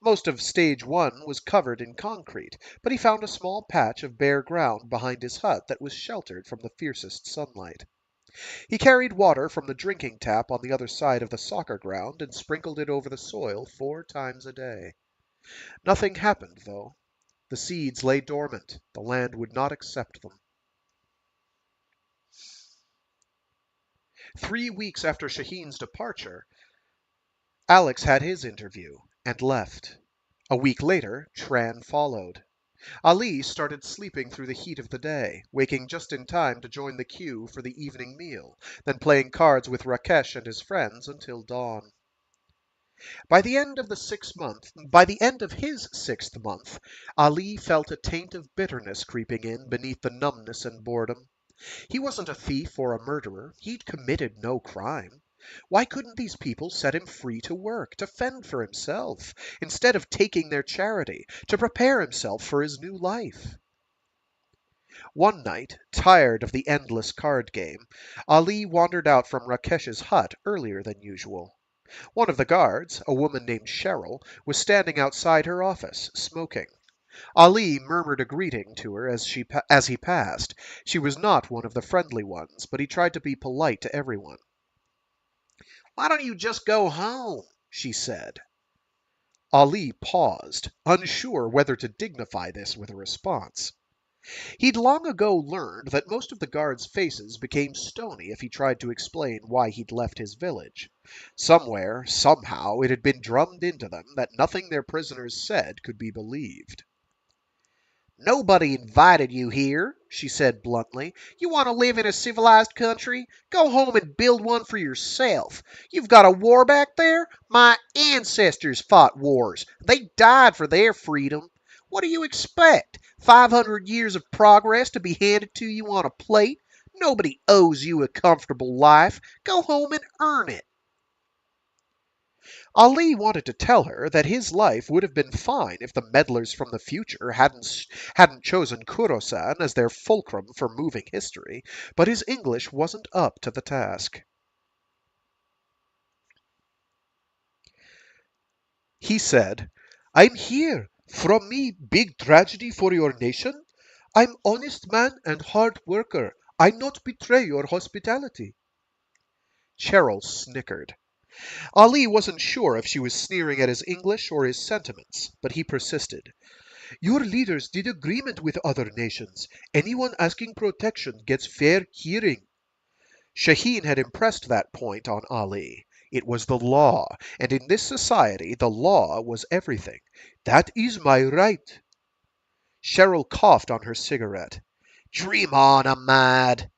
Most of stage one was covered in concrete, but he found a small patch of bare ground behind his hut that was sheltered from the fiercest sunlight. He carried water from the drinking tap on the other side of the soccer ground and sprinkled it over the soil 4 times a day. Nothing happened, though. The seeds lay dormant. The land would not accept them. 3 weeks after Shaheen's departure, Alex had his interview and left. A week later, Tran followed. Ali started sleeping through the heat of the day, waking just in time to join the queue for the evening meal, then playing cards with Rakesh and his friends until dawn. By the end of his 6th month, Ali felt a taint of bitterness creeping in beneath the numbness and boredom. He wasn't a thief or a murderer. He'd committed no crime. Why couldn't these people set him free to work, to fend for himself, instead of taking their charity, to prepare himself for his new life? One night, tired of the endless card game, Ali wandered out from Rakesh's hut earlier than usual. One of the guards, a woman named Cheryl, was standing outside her office, smoking. Ali murmured a greeting to her as he passed. She was not one of the friendly ones, but he tried to be polite to everyone. Why don't you just go home? She said. Ali paused, unsure whether to dignify this with a response. He'd long ago learned that most of the guards' faces became stony if he tried to explain why he'd left his village. Somewhere, somehow, it had been drummed into them that nothing their prisoners said could be believed. Nobody invited you here, she said bluntly. You want to live in a civilized country? Go home and build one for yourself. You've got a war back there? My ancestors fought wars. They died for their freedom. What do you expect? 500 years of progress to be handed to you on a plate? Nobody owes you a comfortable life. Go home and earn it. Ali wanted to tell her that his life would have been fine if the meddlers from the future hadn't chosen Kurosan as their fulcrum for moving history, but his English wasn't up to the task. He said, I'm here. From me, big tragedy for your nation? I'm honest man and hard worker. I not betray your hospitality. Cheryl snickered. Ali wasn't sure if she was sneering at his English or his sentiments, but he persisted. Your leaders did agreement with other nations. Anyone asking protection gets fair hearing. Shaheen had impressed that point on Ali. It was the law, and in this society the law was everything. That is my right. Cheryl coughed on her cigarette. Dream on, Ahmad.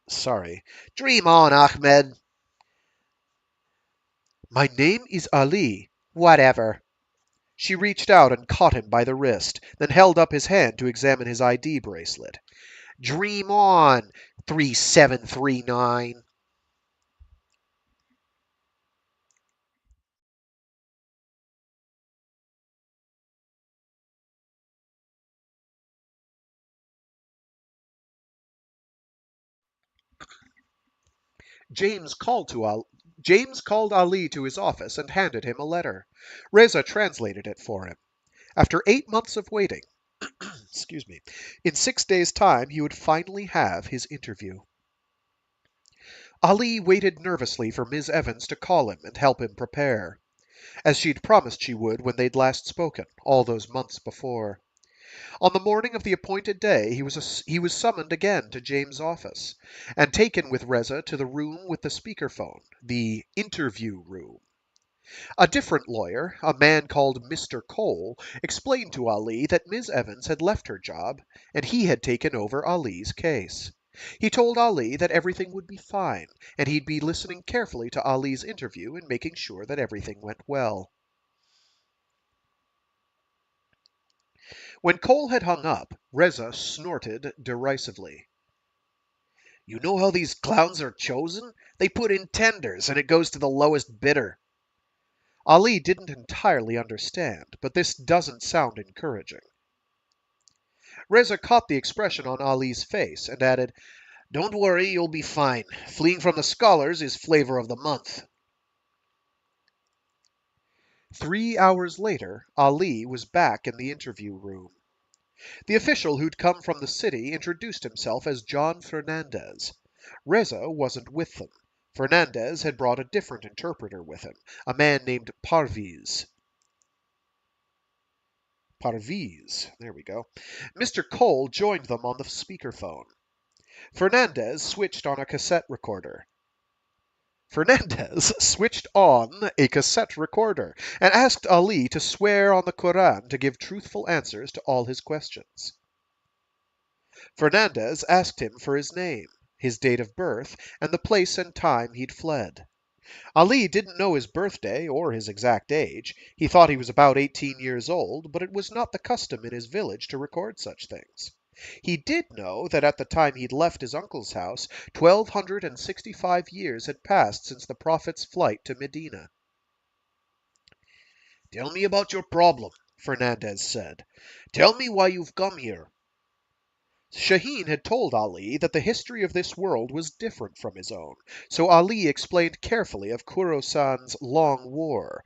Sorry. Dream on, Ahmed. My name is Ali. Whatever. She reached out and caught him by the wrist, then held up his hand to examine his ID bracelet. Dream on, 3739. James called to Al- James called Ali to his office and handed him a letter. Reza translated it for him. After 8 months of waiting, excuse me, in 6 days' time he would finally have his interview. Ali waited nervously for Miss Evans to call him and help him prepare, as she'd promised she would when they'd last spoken, all those months before. On the morning of the appointed day he was summoned again to James' office, and taken with Reza to the room with the speakerphone, the interview room. A different lawyer, a man called Mr. Cole, explained to Ali that Miss Evans had left her job and he had taken over Ali's case. He told Ali that everything would be fine, and he'd be listening carefully to Ali's interview and making sure that everything went well. When Cole had hung up, Reza snorted derisively. "You know how these clowns are chosen? They put in tenders, and it goes to the lowest bidder." Ali didn't entirely understand, but this doesn't sound encouraging. Reza caught the expression on Ali's face and added, "Don't worry, you'll be fine. Fleeing from the scholars is flavor of the month." 3 hours later, Ali was back in the interview room. The official who'd come from the city introduced himself as John Fernandez. Reza wasn't with them. Fernandez had brought a different interpreter with him, a man named Parviz. Parviz. There we go. Mr. Cole joined them on the speakerphone. Fernandez switched on a cassette recorder. Fernandez switched on a cassette recorder and asked Ali to swear on the Quran to give truthful answers to all his questions. Fernandez asked him for his name, his date of birth, and the place and time he'd fled. Ali didn't know his birthday or his exact age. He thought he was about 18 years old, but it was not the custom in his village to record such things. He did know that at the time he'd left his uncle's house, 1,265 years had passed since the Prophet's flight to Medina. "Tell me about your problem," Fernandez said. "Tell me why you've come here." Shaheen had told Ali that the history of this world was different from his own, so Ali explained carefully of Khorasan's long war,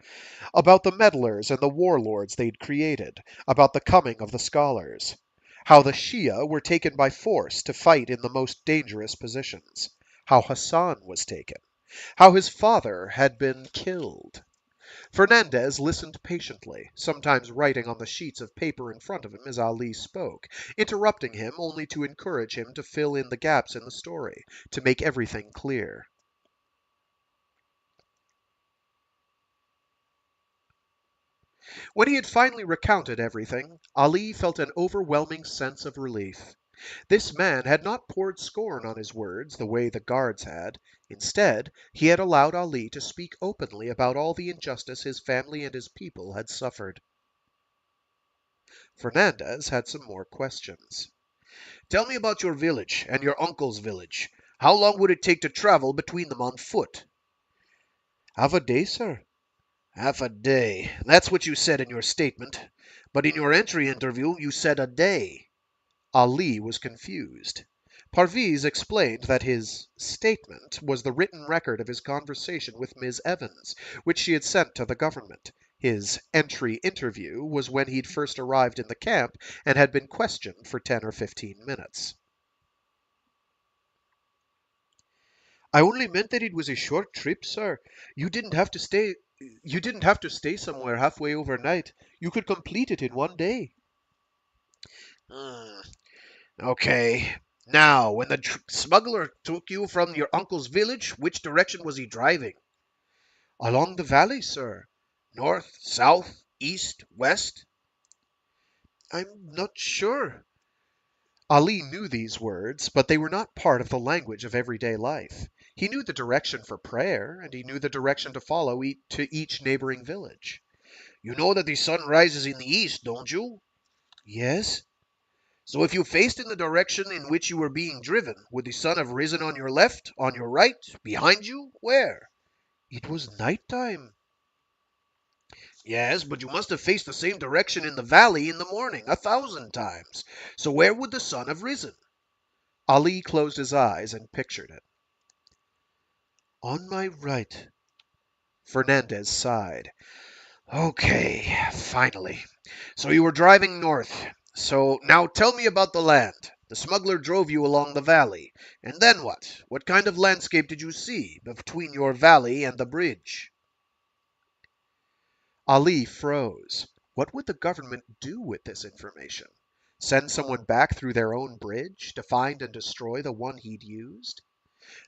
about the meddlers and the warlords they'd created, about the coming of the scholars, how the Shia were taken by force to fight in the most dangerous positions, how Hassan was taken, how his father had been killed. Fernandez listened patiently, sometimes writing on the sheets of paper in front of him as Ali spoke, interrupting him only to encourage him to fill in the gaps in the story, to make everything clear. When he had finally recounted everything, Ali felt an overwhelming sense of relief. This man had not poured scorn on his words the way the guards had. Instead, he had allowed Ali to speak openly about all the injustice his family and his people had suffered. Fernandez had some more questions. "Tell me about your village and your uncle's village. How long would it take to travel between them on foot?" "Half a day, sir." "Half a day. That's what you said in your statement. But in your entry interview you said a day." Ali was confused. Parviz explained that his statement was the written record of his conversation with Miss Evans, which she had sent to the government. His entry interview was when he'd first arrived in the camp and had been questioned for 10 or 15 minutes. "I only meant that it was a short trip, sir. You didn't have to stay you didn't have to stay somewhere halfway overnight. You could complete it in one day." "Hmm. Okay. Now, when the smuggler took you from your uncle's village, which direction was he driving?" "Along the valley, sir." North, south, east, west? "I'm not sure." Ali knew these words, but they were not part of the language of everyday life. He knew the direction for prayer, and he knew the direction to follow to each neighboring village. You know that the sun rises in the east, don't you? "Yes." So if you faced in the direction in which you were being driven, would the sun have risen on your left, on your right, behind you? Where? "It was night time." Yes, but you must have faced the same direction in the valley in the morning 1,000 times. So where would the sun have risen? Ali closed his eyes and pictured it. On my right. Fernandez sighed. Okay, finally. So you were driving north. So now tell me about the land. The smuggler drove you along the valley. And then what? What kind of landscape did you see between your valley and the bridge? Ali froze. What would the government do with this information? Send someone back through their own bridge to find and destroy the one he'd used?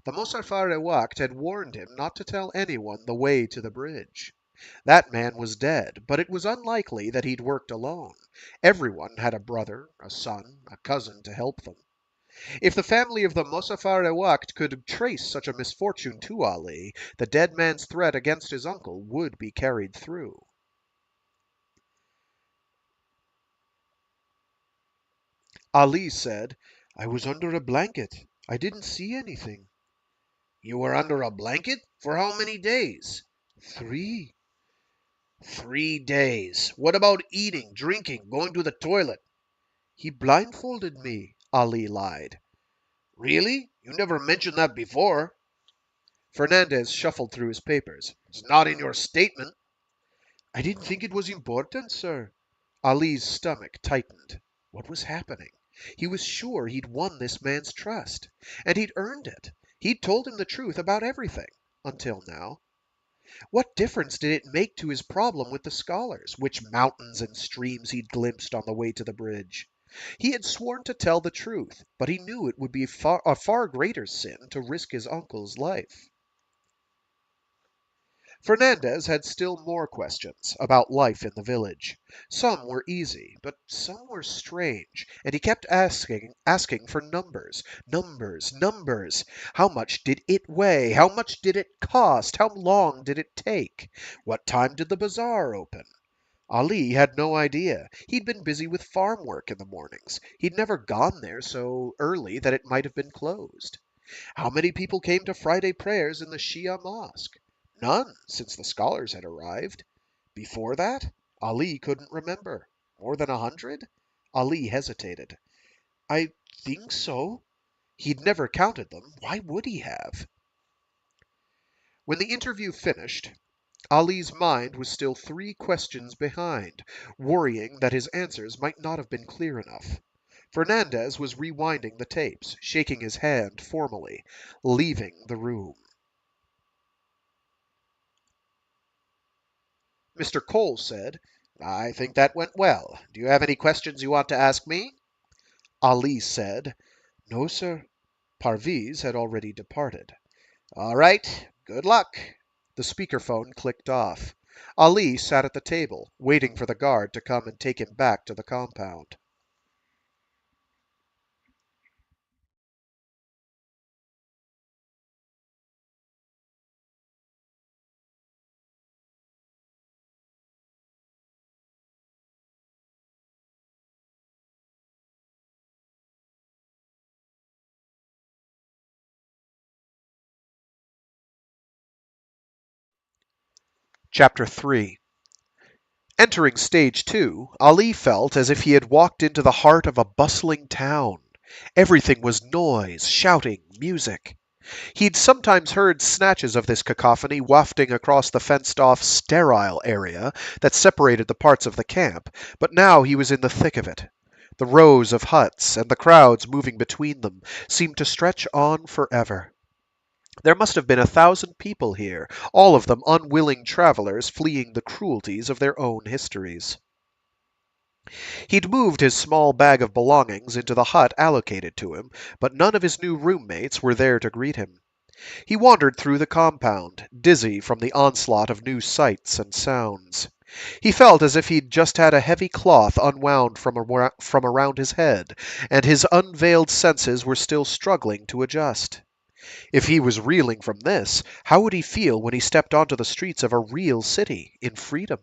The Mosafar had warned him not to tell anyone the way to the bridge. That man was dead, but it was unlikely that he'd worked alone. Everyone had a brother, a son, a cousin to help them. If the family of the Mosafar could trace such a misfortune to Ali, the dead man's threat against his uncle would be carried through. Ali said, I was under a blanket. I didn't see anything. You were under a blanket? For how many days? 3. 3 days. What about eating, drinking, going to the toilet? He blindfolded me, Ali lied. Really? You never mentioned that before. Fernandez shuffled through his papers. It's not in your statement. I didn't think it was important, sir. Ali's stomach tightened. What was happening? He was sure he'd won this man's trust, and he'd earned it. He'd told him the truth about everything, until now. What difference did it make to his problem with the scholars, which mountains and streams he'd glimpsed on the way to the bridge? He had sworn to tell the truth, but he knew it would be a far greater sin to risk his uncle's life. Fernandez had still more questions about life in the village. Some were easy, but some were strange, and he kept asking for numbers, numbers, numbers. How much did it weigh? How much did it cost? How long did it take? What time did the bazaar open? Ali had no idea. He'd been busy with farm work in the mornings. He'd never gone there so early that it might have been closed. How many people came to Friday prayers in the Shia mosque? None, since the scholars had arrived. Before that, Ali couldn't remember. More than 100? Ali hesitated. I think so. He'd never counted them. Why would he have? When the interview finished, Ali's mind was still 3 questions behind, worrying that his answers might not have been clear enough. Fernandez was rewinding the tapes, shaking his hand formally, leaving the room. Mr. Cole said, I think that went well. Do you have any questions you want to ask me? Ali said, No, sir. Parviz had already departed. All right. Good luck. The speakerphone clicked off. Ali sat at the table, waiting for the guard to come and take him back to the compound. Chapter 3. Entering stage 2, Ali felt as if he had walked into the heart of a bustling town. Everything was noise, shouting, music. He'd sometimes heard snatches of this cacophony wafting across the fenced-off, sterile area that separated the parts of the camp, but now he was in the thick of it. The rows of huts and the crowds moving between them seemed to stretch on forever. There must have been 1,000 people here, all of them unwilling travelers fleeing the cruelties of their own histories. He'd moved his small bag of belongings into the hut allocated to him, but none of his new roommates were there to greet him. He wandered through the compound, dizzy from the onslaught of new sights and sounds. He felt as if he'd just had a heavy cloth unwound from around his head, and his unveiled senses were still struggling to adjust. If he was reeling from this, how would he feel when he stepped onto the streets of a real city in freedom?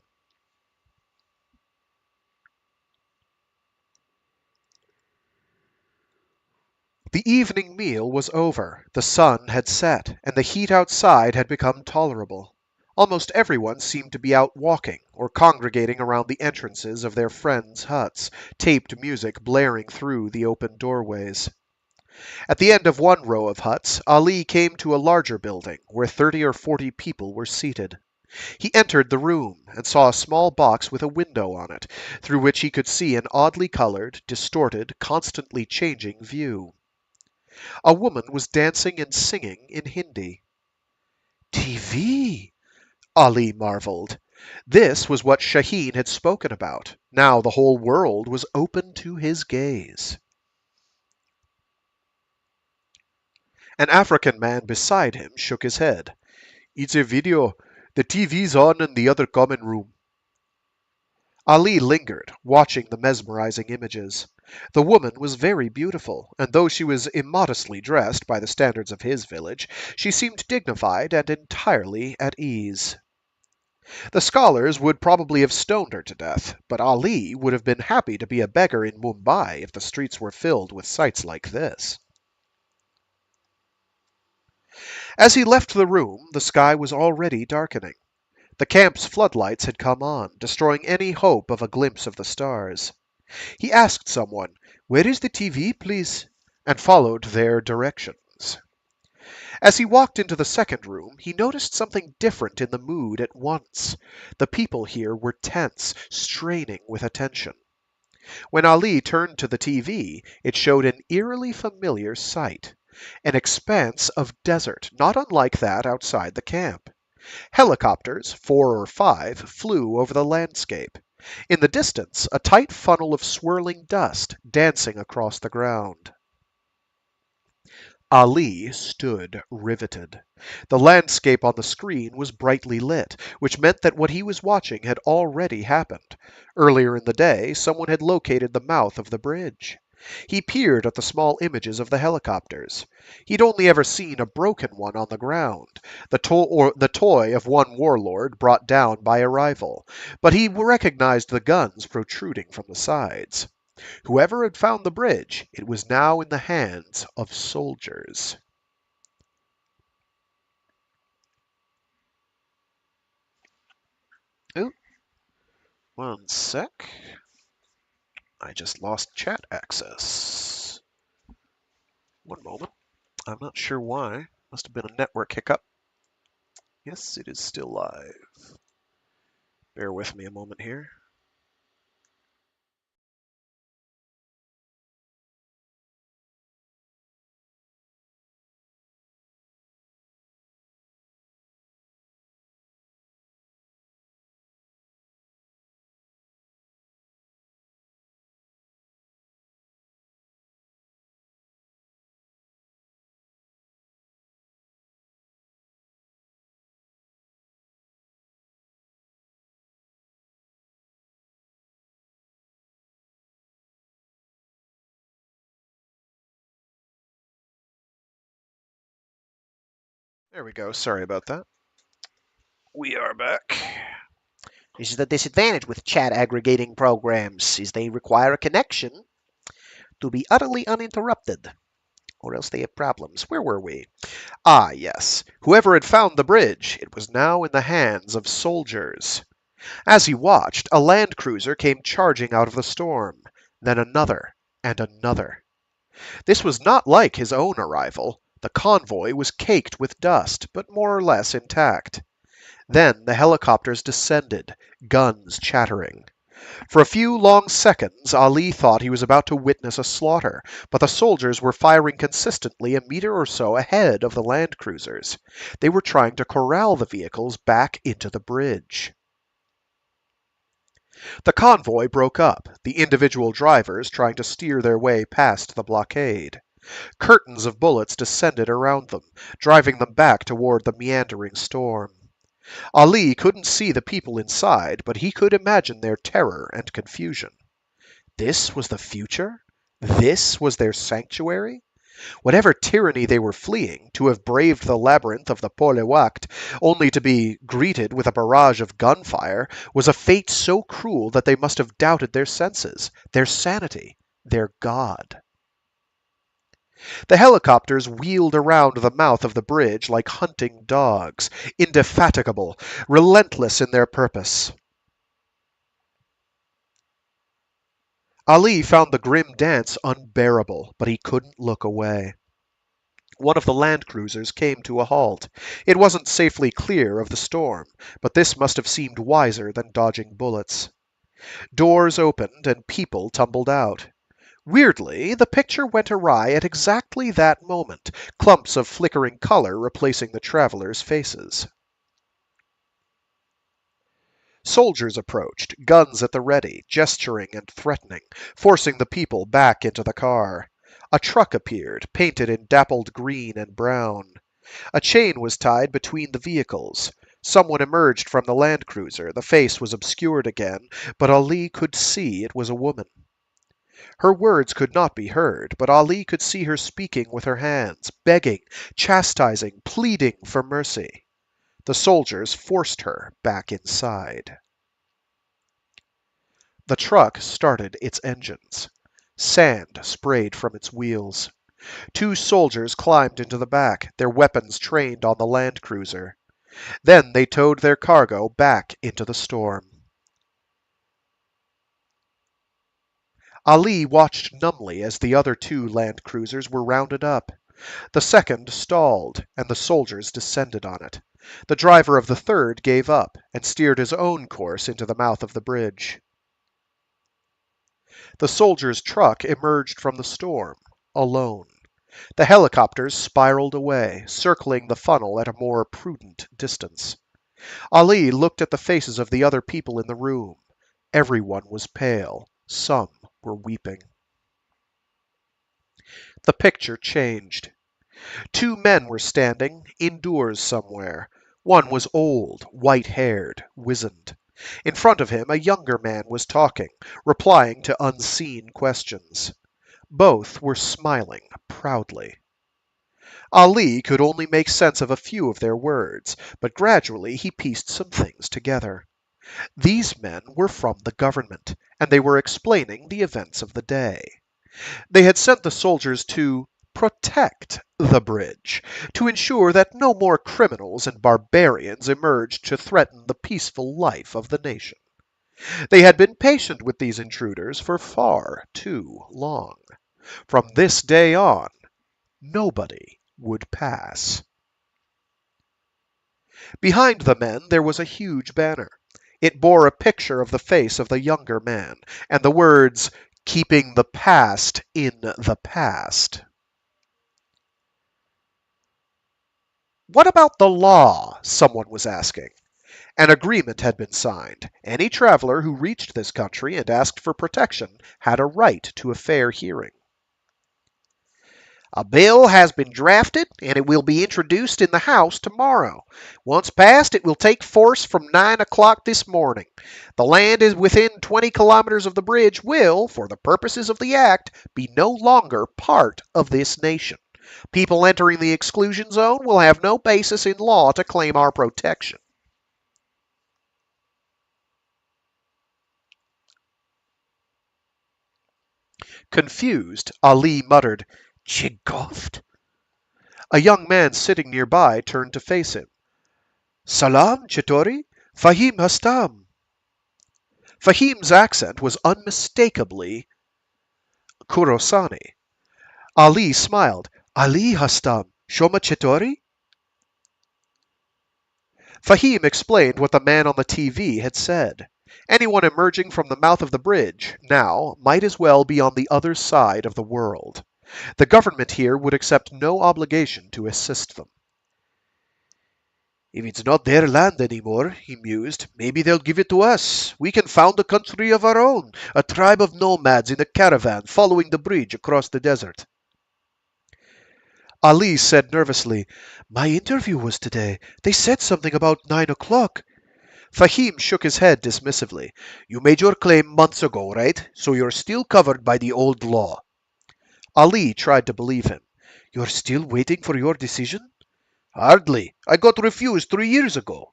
The evening meal was over, the sun had set, and the heat outside had become tolerable. Almost everyone seemed to be out walking or congregating around the entrances of their friends' huts, taped music blaring through the open doorways. At the end of one row of huts, Ali came to a larger building where 30 or 40 people were seated. He entered the room and saw a small box with a window on it, through which he could see an oddly colored, distorted, constantly changing view. A woman was dancing and singing in Hindi. TV! Ali marveled. This was what Shaheen had spoken about. Now the whole world was open to his gaze. An African man beside him shook his head. It's a video. The TV's on in the other common room. Ali lingered, watching the mesmerizing images. The woman was very beautiful, and though she was immodestly dressed by the standards of his village, she seemed dignified and entirely at ease. The scholars would probably have stoned her to death, but Ali would have been happy to be a beggar in Mumbai if the streets were filled with sights like this. As he left the room, the sky was already darkening. The camp's floodlights had come on, destroying any hope of a glimpse of the stars. He asked someone, "Where is the TV, please?" and followed their directions. As he walked into the second room, he noticed something different in the mood at once. The people here were tense, straining with attention. When Ali turned to the TV, it showed an eerily familiar sight. An expanse of desert, not unlike that outside the camp. Helicopters, 4 or 5, flew over the landscape. In the distance, a tight funnel of swirling dust dancing across the ground. Ali stood riveted. The landscape on the screen was brightly lit, which meant that what he was watching had already happened. Earlier in the day, someone had located the mouth of the bridge. He peered at the small images of the helicopters. He'd only ever seen a broken one on the ground, the toy of one warlord brought down by a rival, but he recognized the guns protruding from the sides. Whoever had found the bridge, it was now in the hands of soldiers. Oh, one sec. I just lost chat access. One moment. I'm not sure why. Must have been a network hiccup. Yes, it is still live. Bear with me a moment here. There we go. Sorry about that. We are back. This is the disadvantage with chat aggregating programs, is they require a connection to be utterly uninterrupted, or else they have problems. Where were we? Ah, yes. Whoever had found the bridge, it was now in the hands of soldiers. As he watched, a land cruiser came charging out of the storm. Then another, and another. This was not like his own arrival. The convoy was caked with dust, but more or less intact. Then the helicopters descended, guns chattering. For a few long seconds, Ali thought he was about to witness a slaughter, but the soldiers were firing consistently a meter or so ahead of the land cruisers. They were trying to corral the vehicles back into the bridge. The convoy broke up, the individual drivers trying to steer their way past the blockade. Curtains of bullets descended around them, driving them back toward the meandering storm. Ali couldn't see the people inside, but he could imagine their terror and confusion. This was the future? This was their sanctuary? Whatever tyranny they were fleeing, to have braved the labyrinth of the Polewakt, only to be greeted with a barrage of gunfire, was a fate so cruel that they must have doubted their senses, their sanity, their God. The helicopters wheeled around the mouth of the bridge like hunting dogs, indefatigable, relentless in their purpose. Ali found the grim dance unbearable, but he couldn't look away. One of the land cruisers came to a halt. It wasn't safely clear of the storm, but this must have seemed wiser than dodging bullets. Doors opened and people tumbled out. Weirdly, the picture went awry at exactly that moment, clumps of flickering color replacing the travelers' faces. Soldiers approached, guns at the ready, gesturing and threatening, forcing the people back into the car. A truck appeared, painted in dappled green and brown. A chain was tied between the vehicles. Someone emerged from the Land Cruiser. The face was obscured again, but Ali could see it was a woman. Her words could not be heard, but Ali could see her speaking with her hands, begging, chastising, pleading for mercy. The soldiers forced her back inside. The truck started its engines. Sand sprayed from its wheels. Two soldiers climbed into the back, their weapons trained on the land cruiser. Then they towed their cargo back into the storm. Ali watched numbly as the other two land cruisers were rounded up. The second stalled, and the soldiers descended on it. The driver of the third gave up and steered his own course into the mouth of the bridge. The soldiers' truck emerged from the storm, alone. The helicopters spiraled away, circling the funnel at a more prudent distance. Ali looked at the faces of the other people in the room. Everyone was pale. Some were weeping. The picture changed. Two men were standing, indoors somewhere. One was old, white-haired, wizened. In front of him, a younger man was talking, replying to unseen questions. Both were smiling proudly. Ali could only make sense of a few of their words, but gradually he pieced some things together. These men were from the government, and they were explaining the events of the day. They had sent the soldiers to protect the bridge, to ensure that no more criminals and barbarians emerged to threaten the peaceful life of the nation. They had been patient with these intruders for far too long. From this day on, nobody would pass. Behind the men there was a huge banner. It bore a picture of the face of the younger man, and the words, "Keeping the past in the past." What about the law? Someone was asking. An agreement had been signed. Any traveler who reached this country and asked for protection had a right to a fair hearing. A bill has been drafted, and it will be introduced in the House tomorrow. Once passed, it will take force from 9 o'clock this morning. The land is within 20 kilometers of the bridge will, for the purposes of the Act, be no longer part of this nation. People entering the exclusion zone will have no basis in law to claim our protection. Confused, Ali muttered, "Chinkovt?" A young man sitting nearby turned to face him. "Salam, Chitori? Fahim hastam." Fahim's accent was unmistakably Khorasani. Ali smiled. "Ali hastam, Shoma Chitori?" Fahim explained what the man on the TV had said. Anyone emerging from the mouth of the bridge now might as well be on the other side of the world. The government here would accept no obligation to assist them. "If it's not their land anymore," he mused, "maybe they'll give it to us. We can found a country of our own, a tribe of nomads in a caravan following the bridge across the desert." Ali said nervously, "My interview was today. They said something about 9 o'clock. Fahim shook his head dismissively. "You made your claim months ago, right? So you're still covered by the old law." Ali tried to believe him. "You're still waiting for your decision?" "Hardly. I got refused 3 years ago."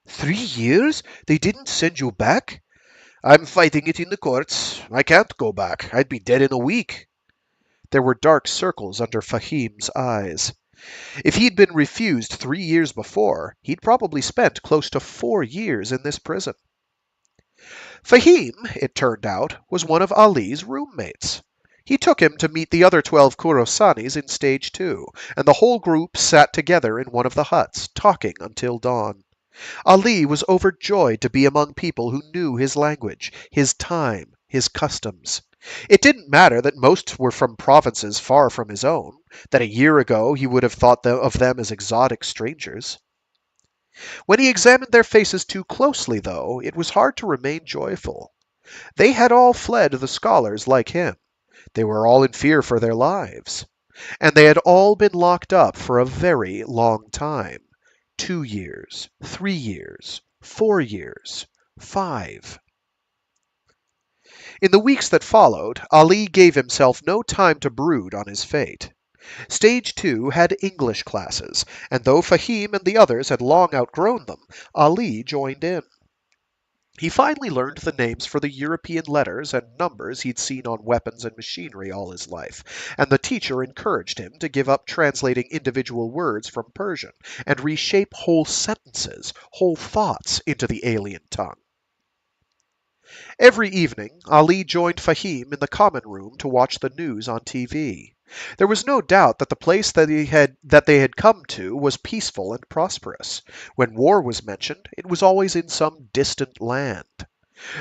"3 years? They didn't send you back?" "I'm fighting it in the courts. I can't go back. I'd be dead in a week." There were dark circles under Fahim's eyes. If he'd been refused 3 years before, he'd probably spent close to 4 years in this prison. Fahim, it turned out, was one of Ali's roommates. He took him to meet the other 12 Kurosanis in Stage 2, and the whole group sat together in one of the huts, talking until dawn. Ali was overjoyed to be among people who knew his language, his time, his customs. It didn't matter that most were from provinces far from his own, that a year ago he would have thought of them as exotic strangers. When he examined their faces too closely, though, it was hard to remain joyful. They had all fled the scholars like him. They were all in fear for their lives. And they had all been locked up for a very long time. 2 years, 3 years, 4 years, 5. In the weeks that followed, Ali gave himself no time to brood on his fate. Stage 2 had English classes, and though Fahim and the others had long outgrown them, Ali joined in. He finally learned the names for the European letters and numbers he'd seen on weapons and machinery all his life, and the teacher encouraged him to give up translating individual words from Persian and reshape whole sentences, whole thoughts into the alien tongue. Every evening, Ali joined Fahim in the common room to watch the news on TV. There was no doubt that the place that they had come to was peaceful and prosperous. When war was mentioned, it was always in some distant land.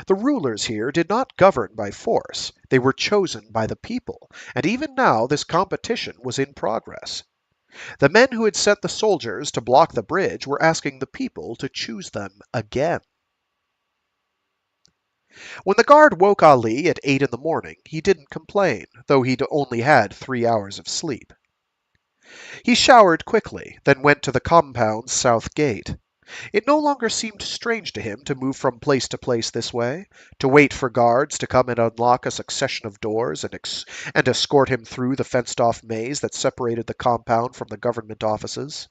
The rulers here did not govern by force. They were chosen by the people, and even now this competition was in progress. The men who had sent the soldiers to block the bridge were asking the people to choose them again. When the guard woke Ali at 8 in the morning, he didn't complain, though he'd only had 3 hours of sleep. He showered quickly, then went to the compound's south gate. It no longer seemed strange to him to move from place to place this way, to wait for guards to come and unlock a succession of doors and escort him through the fenced-off maze that separated the compound from the government offices.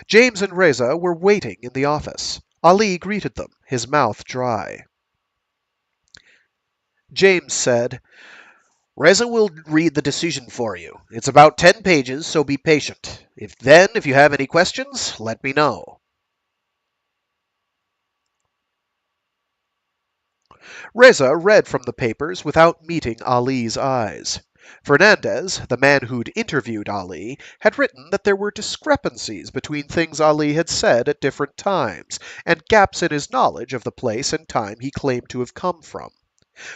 James and Reza were waiting in the office. Ali greeted them, his mouth dry. James said, "Reza will read the decision for you. It's about 10 pages, so be patient. If you have any questions, let me know." Reza read from the papers without meeting Ali's eyes. Fernandez, the man who'd interviewed Ali, had written that there were discrepancies between things Ali had said at different times, and gaps in his knowledge of the place and time he claimed to have come from.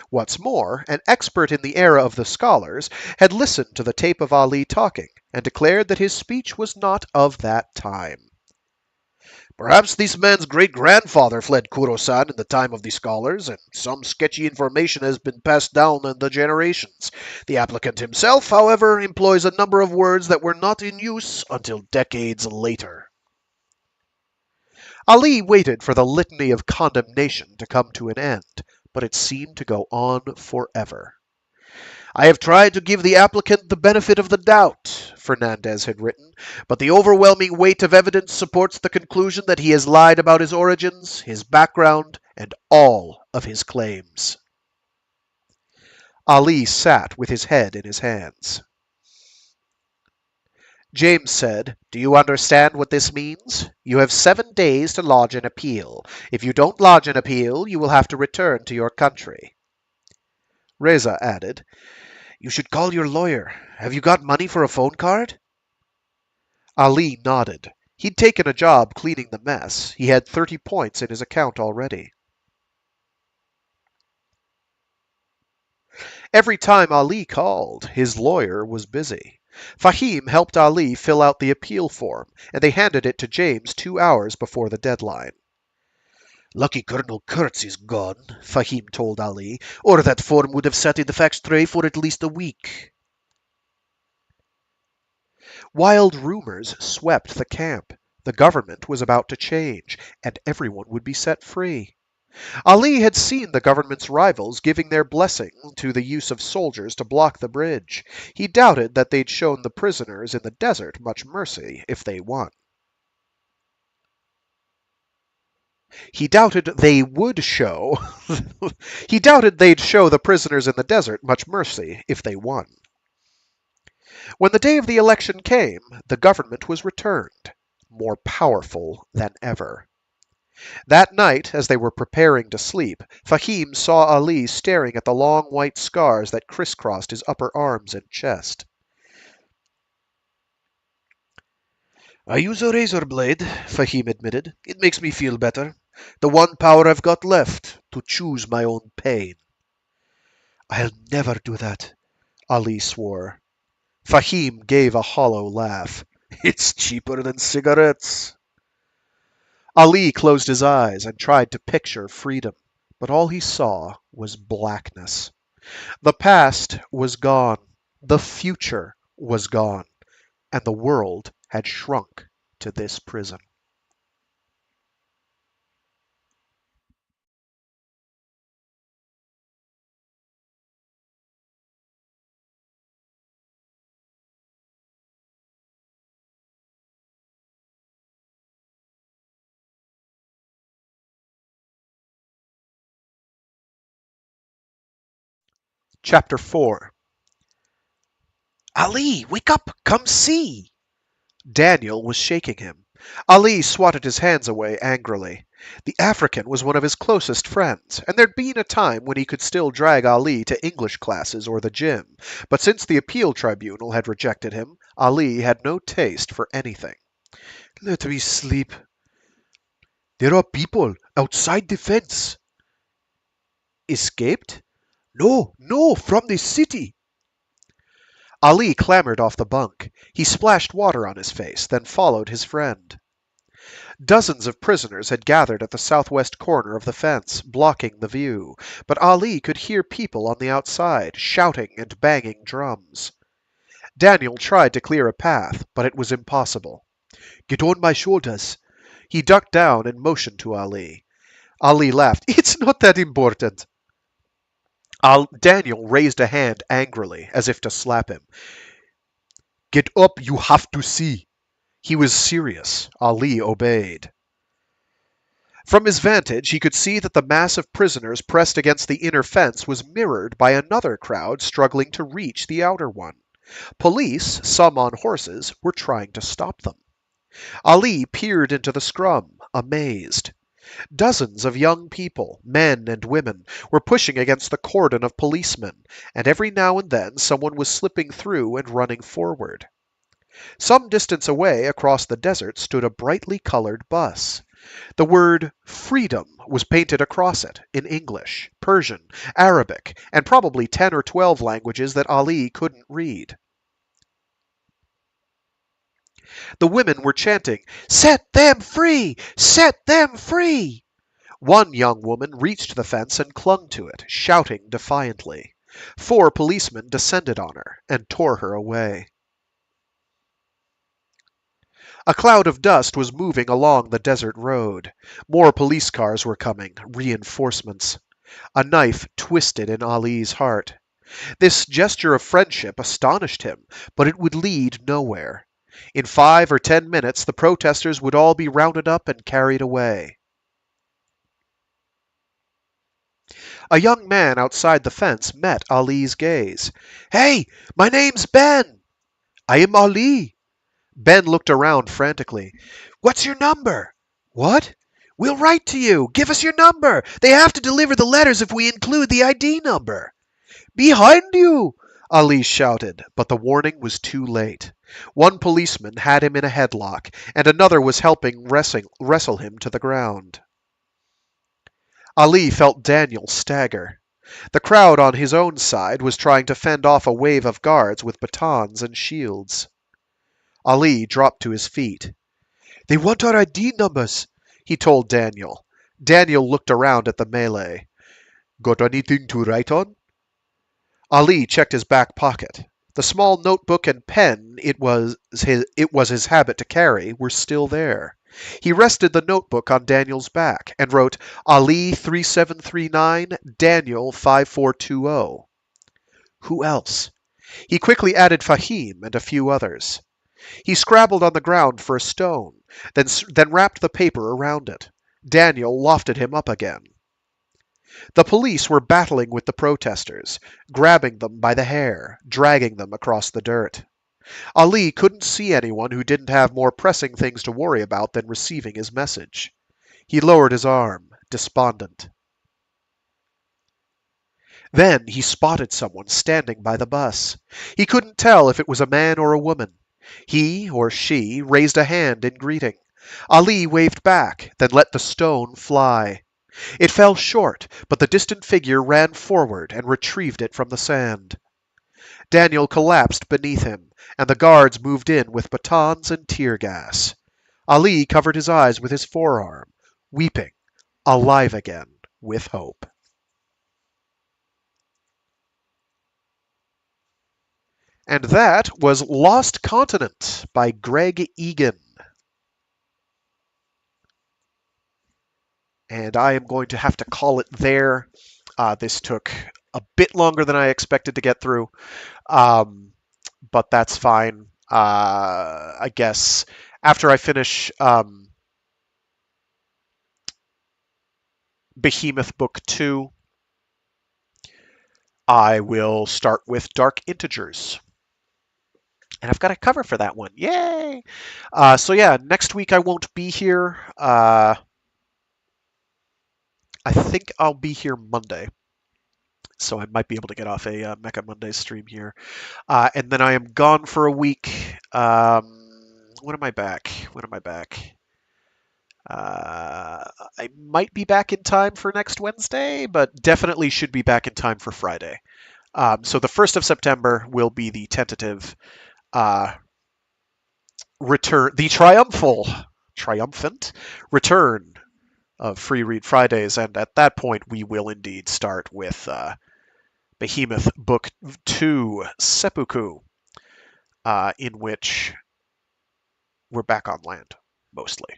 What's more, an expert in the era of the scholars had listened to the tape of Ali talking and declared that his speech was not of that time. "Perhaps this man's great-grandfather fled Khorasan in the time of the scholars, and some sketchy information has been passed down in the generations. The applicant himself, however, employs a number of words that were not in use until decades later." Ali waited for the litany of condemnation to come to an end, but it seemed to go on forever. "I have tried to give the applicant the benefit of the doubt," Fernandez had written, "but the overwhelming weight of evidence supports the conclusion that he has lied about his origins, his background, and all of his claims." Ali sat with his head in his hands. James said, "Do you understand what this means? You have 7 days to lodge an appeal. If you don't lodge an appeal, you will have to return to your country." Reza added, "You should call your lawyer. Have you got money for a phone card?" Ali nodded. He'd taken a job cleaning the mess. He had 30 points in his account already. Every time Ali called, his lawyer was busy. Fahim helped Ali fill out the appeal form, and they handed it to James 2 hours before the deadline. "Lucky Colonel Kurtz is gone," Fahim told Ali, "or that form would have sat in the fax tray for at least a week." Wild rumors swept the camp. The government was about to change, and everyone would be set free. Ali had seen the government's rivals giving their blessing to the use of soldiers to block the bridge. He doubted that they'd shown the prisoners in the desert much mercy if they won. He doubted they would show. He doubted they'd show the prisoners in the desert much mercy if they won. When the day of the election came, the government was returned, more powerful than ever. That night, as they were preparing to sleep, Fahim saw Ali staring at the long white scars that crisscrossed his upper arms and chest. "I use a razor blade," Fahim admitted. "It makes me feel better. The one power I've got left, to choose my own pain." "I'll never do that," Ali swore. Fahim gave a hollow laugh. "It's cheaper than cigarettes." Ali closed his eyes and tried to picture freedom, but all he saw was blackness. The past was gone, the future was gone, and the world had shrunk to this prison. Chapter 4. "Ali, wake up! Come see!" Daniel was shaking him. Ali swatted his hands away angrily. The African was one of his closest friends, and there'd been a time when he could still drag Ali to English classes or the gym, but since the appeal tribunal had rejected him, Ali had no taste for anything. "Let me sleep. There are people outside the fence." "Escaped?" "No, no, from the city." Ali clambered off the bunk. He splashed water on his face, then followed his friend. Dozens of prisoners had gathered at the southwest corner of the fence, blocking the view, but Ali could hear people on the outside, shouting and banging drums. Daniel tried to clear a path, but it was impossible. "Get on my shoulders." He ducked down and motioned to Ali. Ali laughed. "It's not that important." Daniel raised a hand angrily, as if to slap him. "Get up, you have to see." He was serious. Ali obeyed. From his vantage, he could see that the mass of prisoners pressed against the inner fence was mirrored by another crowd struggling to reach the outer one. Police, some on horses, were trying to stop them. Ali peered into the scrum, amazed. Dozens of young people, men and women, were pushing against the cordon of policemen, and every now and then someone was slipping through and running forward. Some distance away across the desert stood a brightly colored bus. The word "freedom" was painted across it in English, Persian, Arabic, and probably 10 or 12 languages that Ali couldn't read. The women were chanting, "Set them free! Set them free!" One young woman reached the fence and clung to it, shouting defiantly. 4 policemen descended on her and tore her away. A cloud of dust was moving along the desert road. More police cars were coming, reinforcements. A knife twisted in Ali's heart. This gesture of friendship astonished him, but it would lead nowhere. In 5 or 10 minutes, the protesters would all be rounded up and carried away. A young man outside the fence met Ali's gaze. "Hey, my name's Ben." "I am Ali." Ben looked around frantically. "What's your number?" "What?" "We'll write to you. Give us your number. They have to deliver the letters if we include the ID number." "Behind you!" Ali shouted, but the warning was too late. One policeman had him in a headlock, and another was helping wrestle him to the ground. Ali felt Daniel stagger. The crowd on his own side was trying to fend off a wave of guards with batons and shields. Ali dropped to his feet. "They want our ID numbers," he told Daniel. Daniel looked around at the melee. "Got anything to write on?" Ali checked his back pocket. The small notebook and pen it was his habit to carry were still there. He rested the notebook on Daniel's back and wrote Ali 3739, Daniel 5420. Who else? He quickly added Fahim and a few others. He scrabbled on the ground for a stone, then wrapped the paper around it. Daniel lofted him up again. The police were battling with the protesters, grabbing them by the hair, dragging them across the dirt. Ali couldn't see anyone who didn't have more pressing things to worry about than receiving his message. He lowered his arm, despondent. Then he spotted someone standing by the bus. He couldn't tell if it was a man or a woman. He or she raised a hand in greeting. Ali waved back, then let the stone fly. It fell short, but the distant figure ran forward and retrieved it from the sand. Daniel collapsed beneath him, and the guards moved in with batons and tear gas. Ali covered his eyes with his forearm, weeping, alive again with hope. And that was Lost Continent by Greg Egan. And I am going to have to call it there. This took a bit longer than I expected to get through, but that's fine. I guess after I finish Behemoth Book 2, I will start with Dark Integers. And I've got a cover for that one. Yay! So yeah, next week I won't be here. I think I'll be here Monday. So I might be able to get off a Mecha Monday stream here. And then I am gone for a week. When am I back? When am I back? I might be back in time for next Wednesday, but definitely should be back in time for Friday. So the 1st of September will be the tentative return, the triumphant return of Free Read Fridays, and at that point we will indeed start with Behemoth Book 2, Seppuku, in which we're back on land, mostly.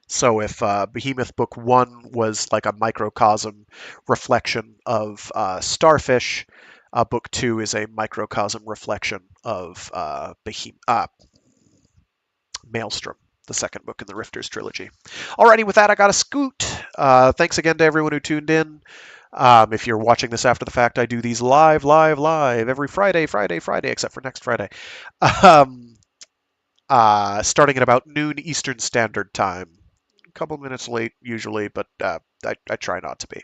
So if Behemoth Book 1 was like a microcosm reflection of Starfish, Book 2 is a microcosm reflection of Maelstrom, the second book in the Rifters trilogy. Alrighty, with that, I got to scoot. Thanks again to everyone who tuned in. If you're watching this after the fact, I do these live every Friday, except for next Friday. Starting at about noon Eastern Standard Time. A couple minutes late, usually, but I try not to be.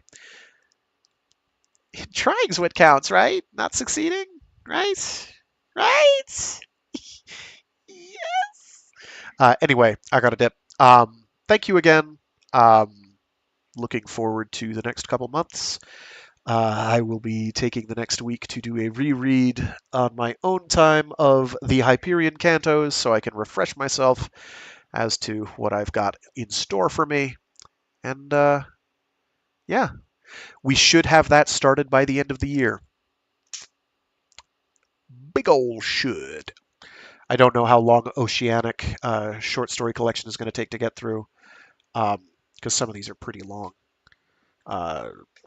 Trying's what counts, right? Not succeeding, right? Right? Yes. Anyway, I got a dip. Thank you again. Looking forward to the next couple months. I will be taking the next week to do a reread on my own time of the Hyperion Cantos so I can refresh myself as to what I've got in store for me. And yeah, we should have that started by the end of the year. Big ol' should. I don't know how long Oceanic short story collection is going to take to get through, because some of these are pretty long.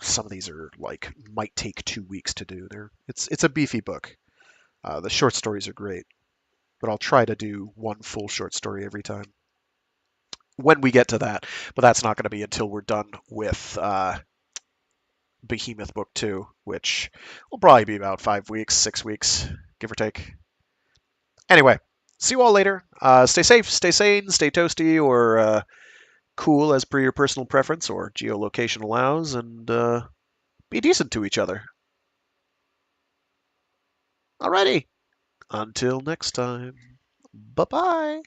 Some of these are like might take 2 weeks to do. It's a beefy book. The short stories are great, but I'll try to do one full short story every time when we get to that. But that's not going to be until we're done with Behemoth Book 2, which will probably be about 5 weeks, 6 weeks, give or take. Anyway, see you all later. Stay safe, stay sane, stay toasty, or cool as per your personal preference or geolocation allows, and be decent to each other. Alrighty. Until next time. Bye-bye.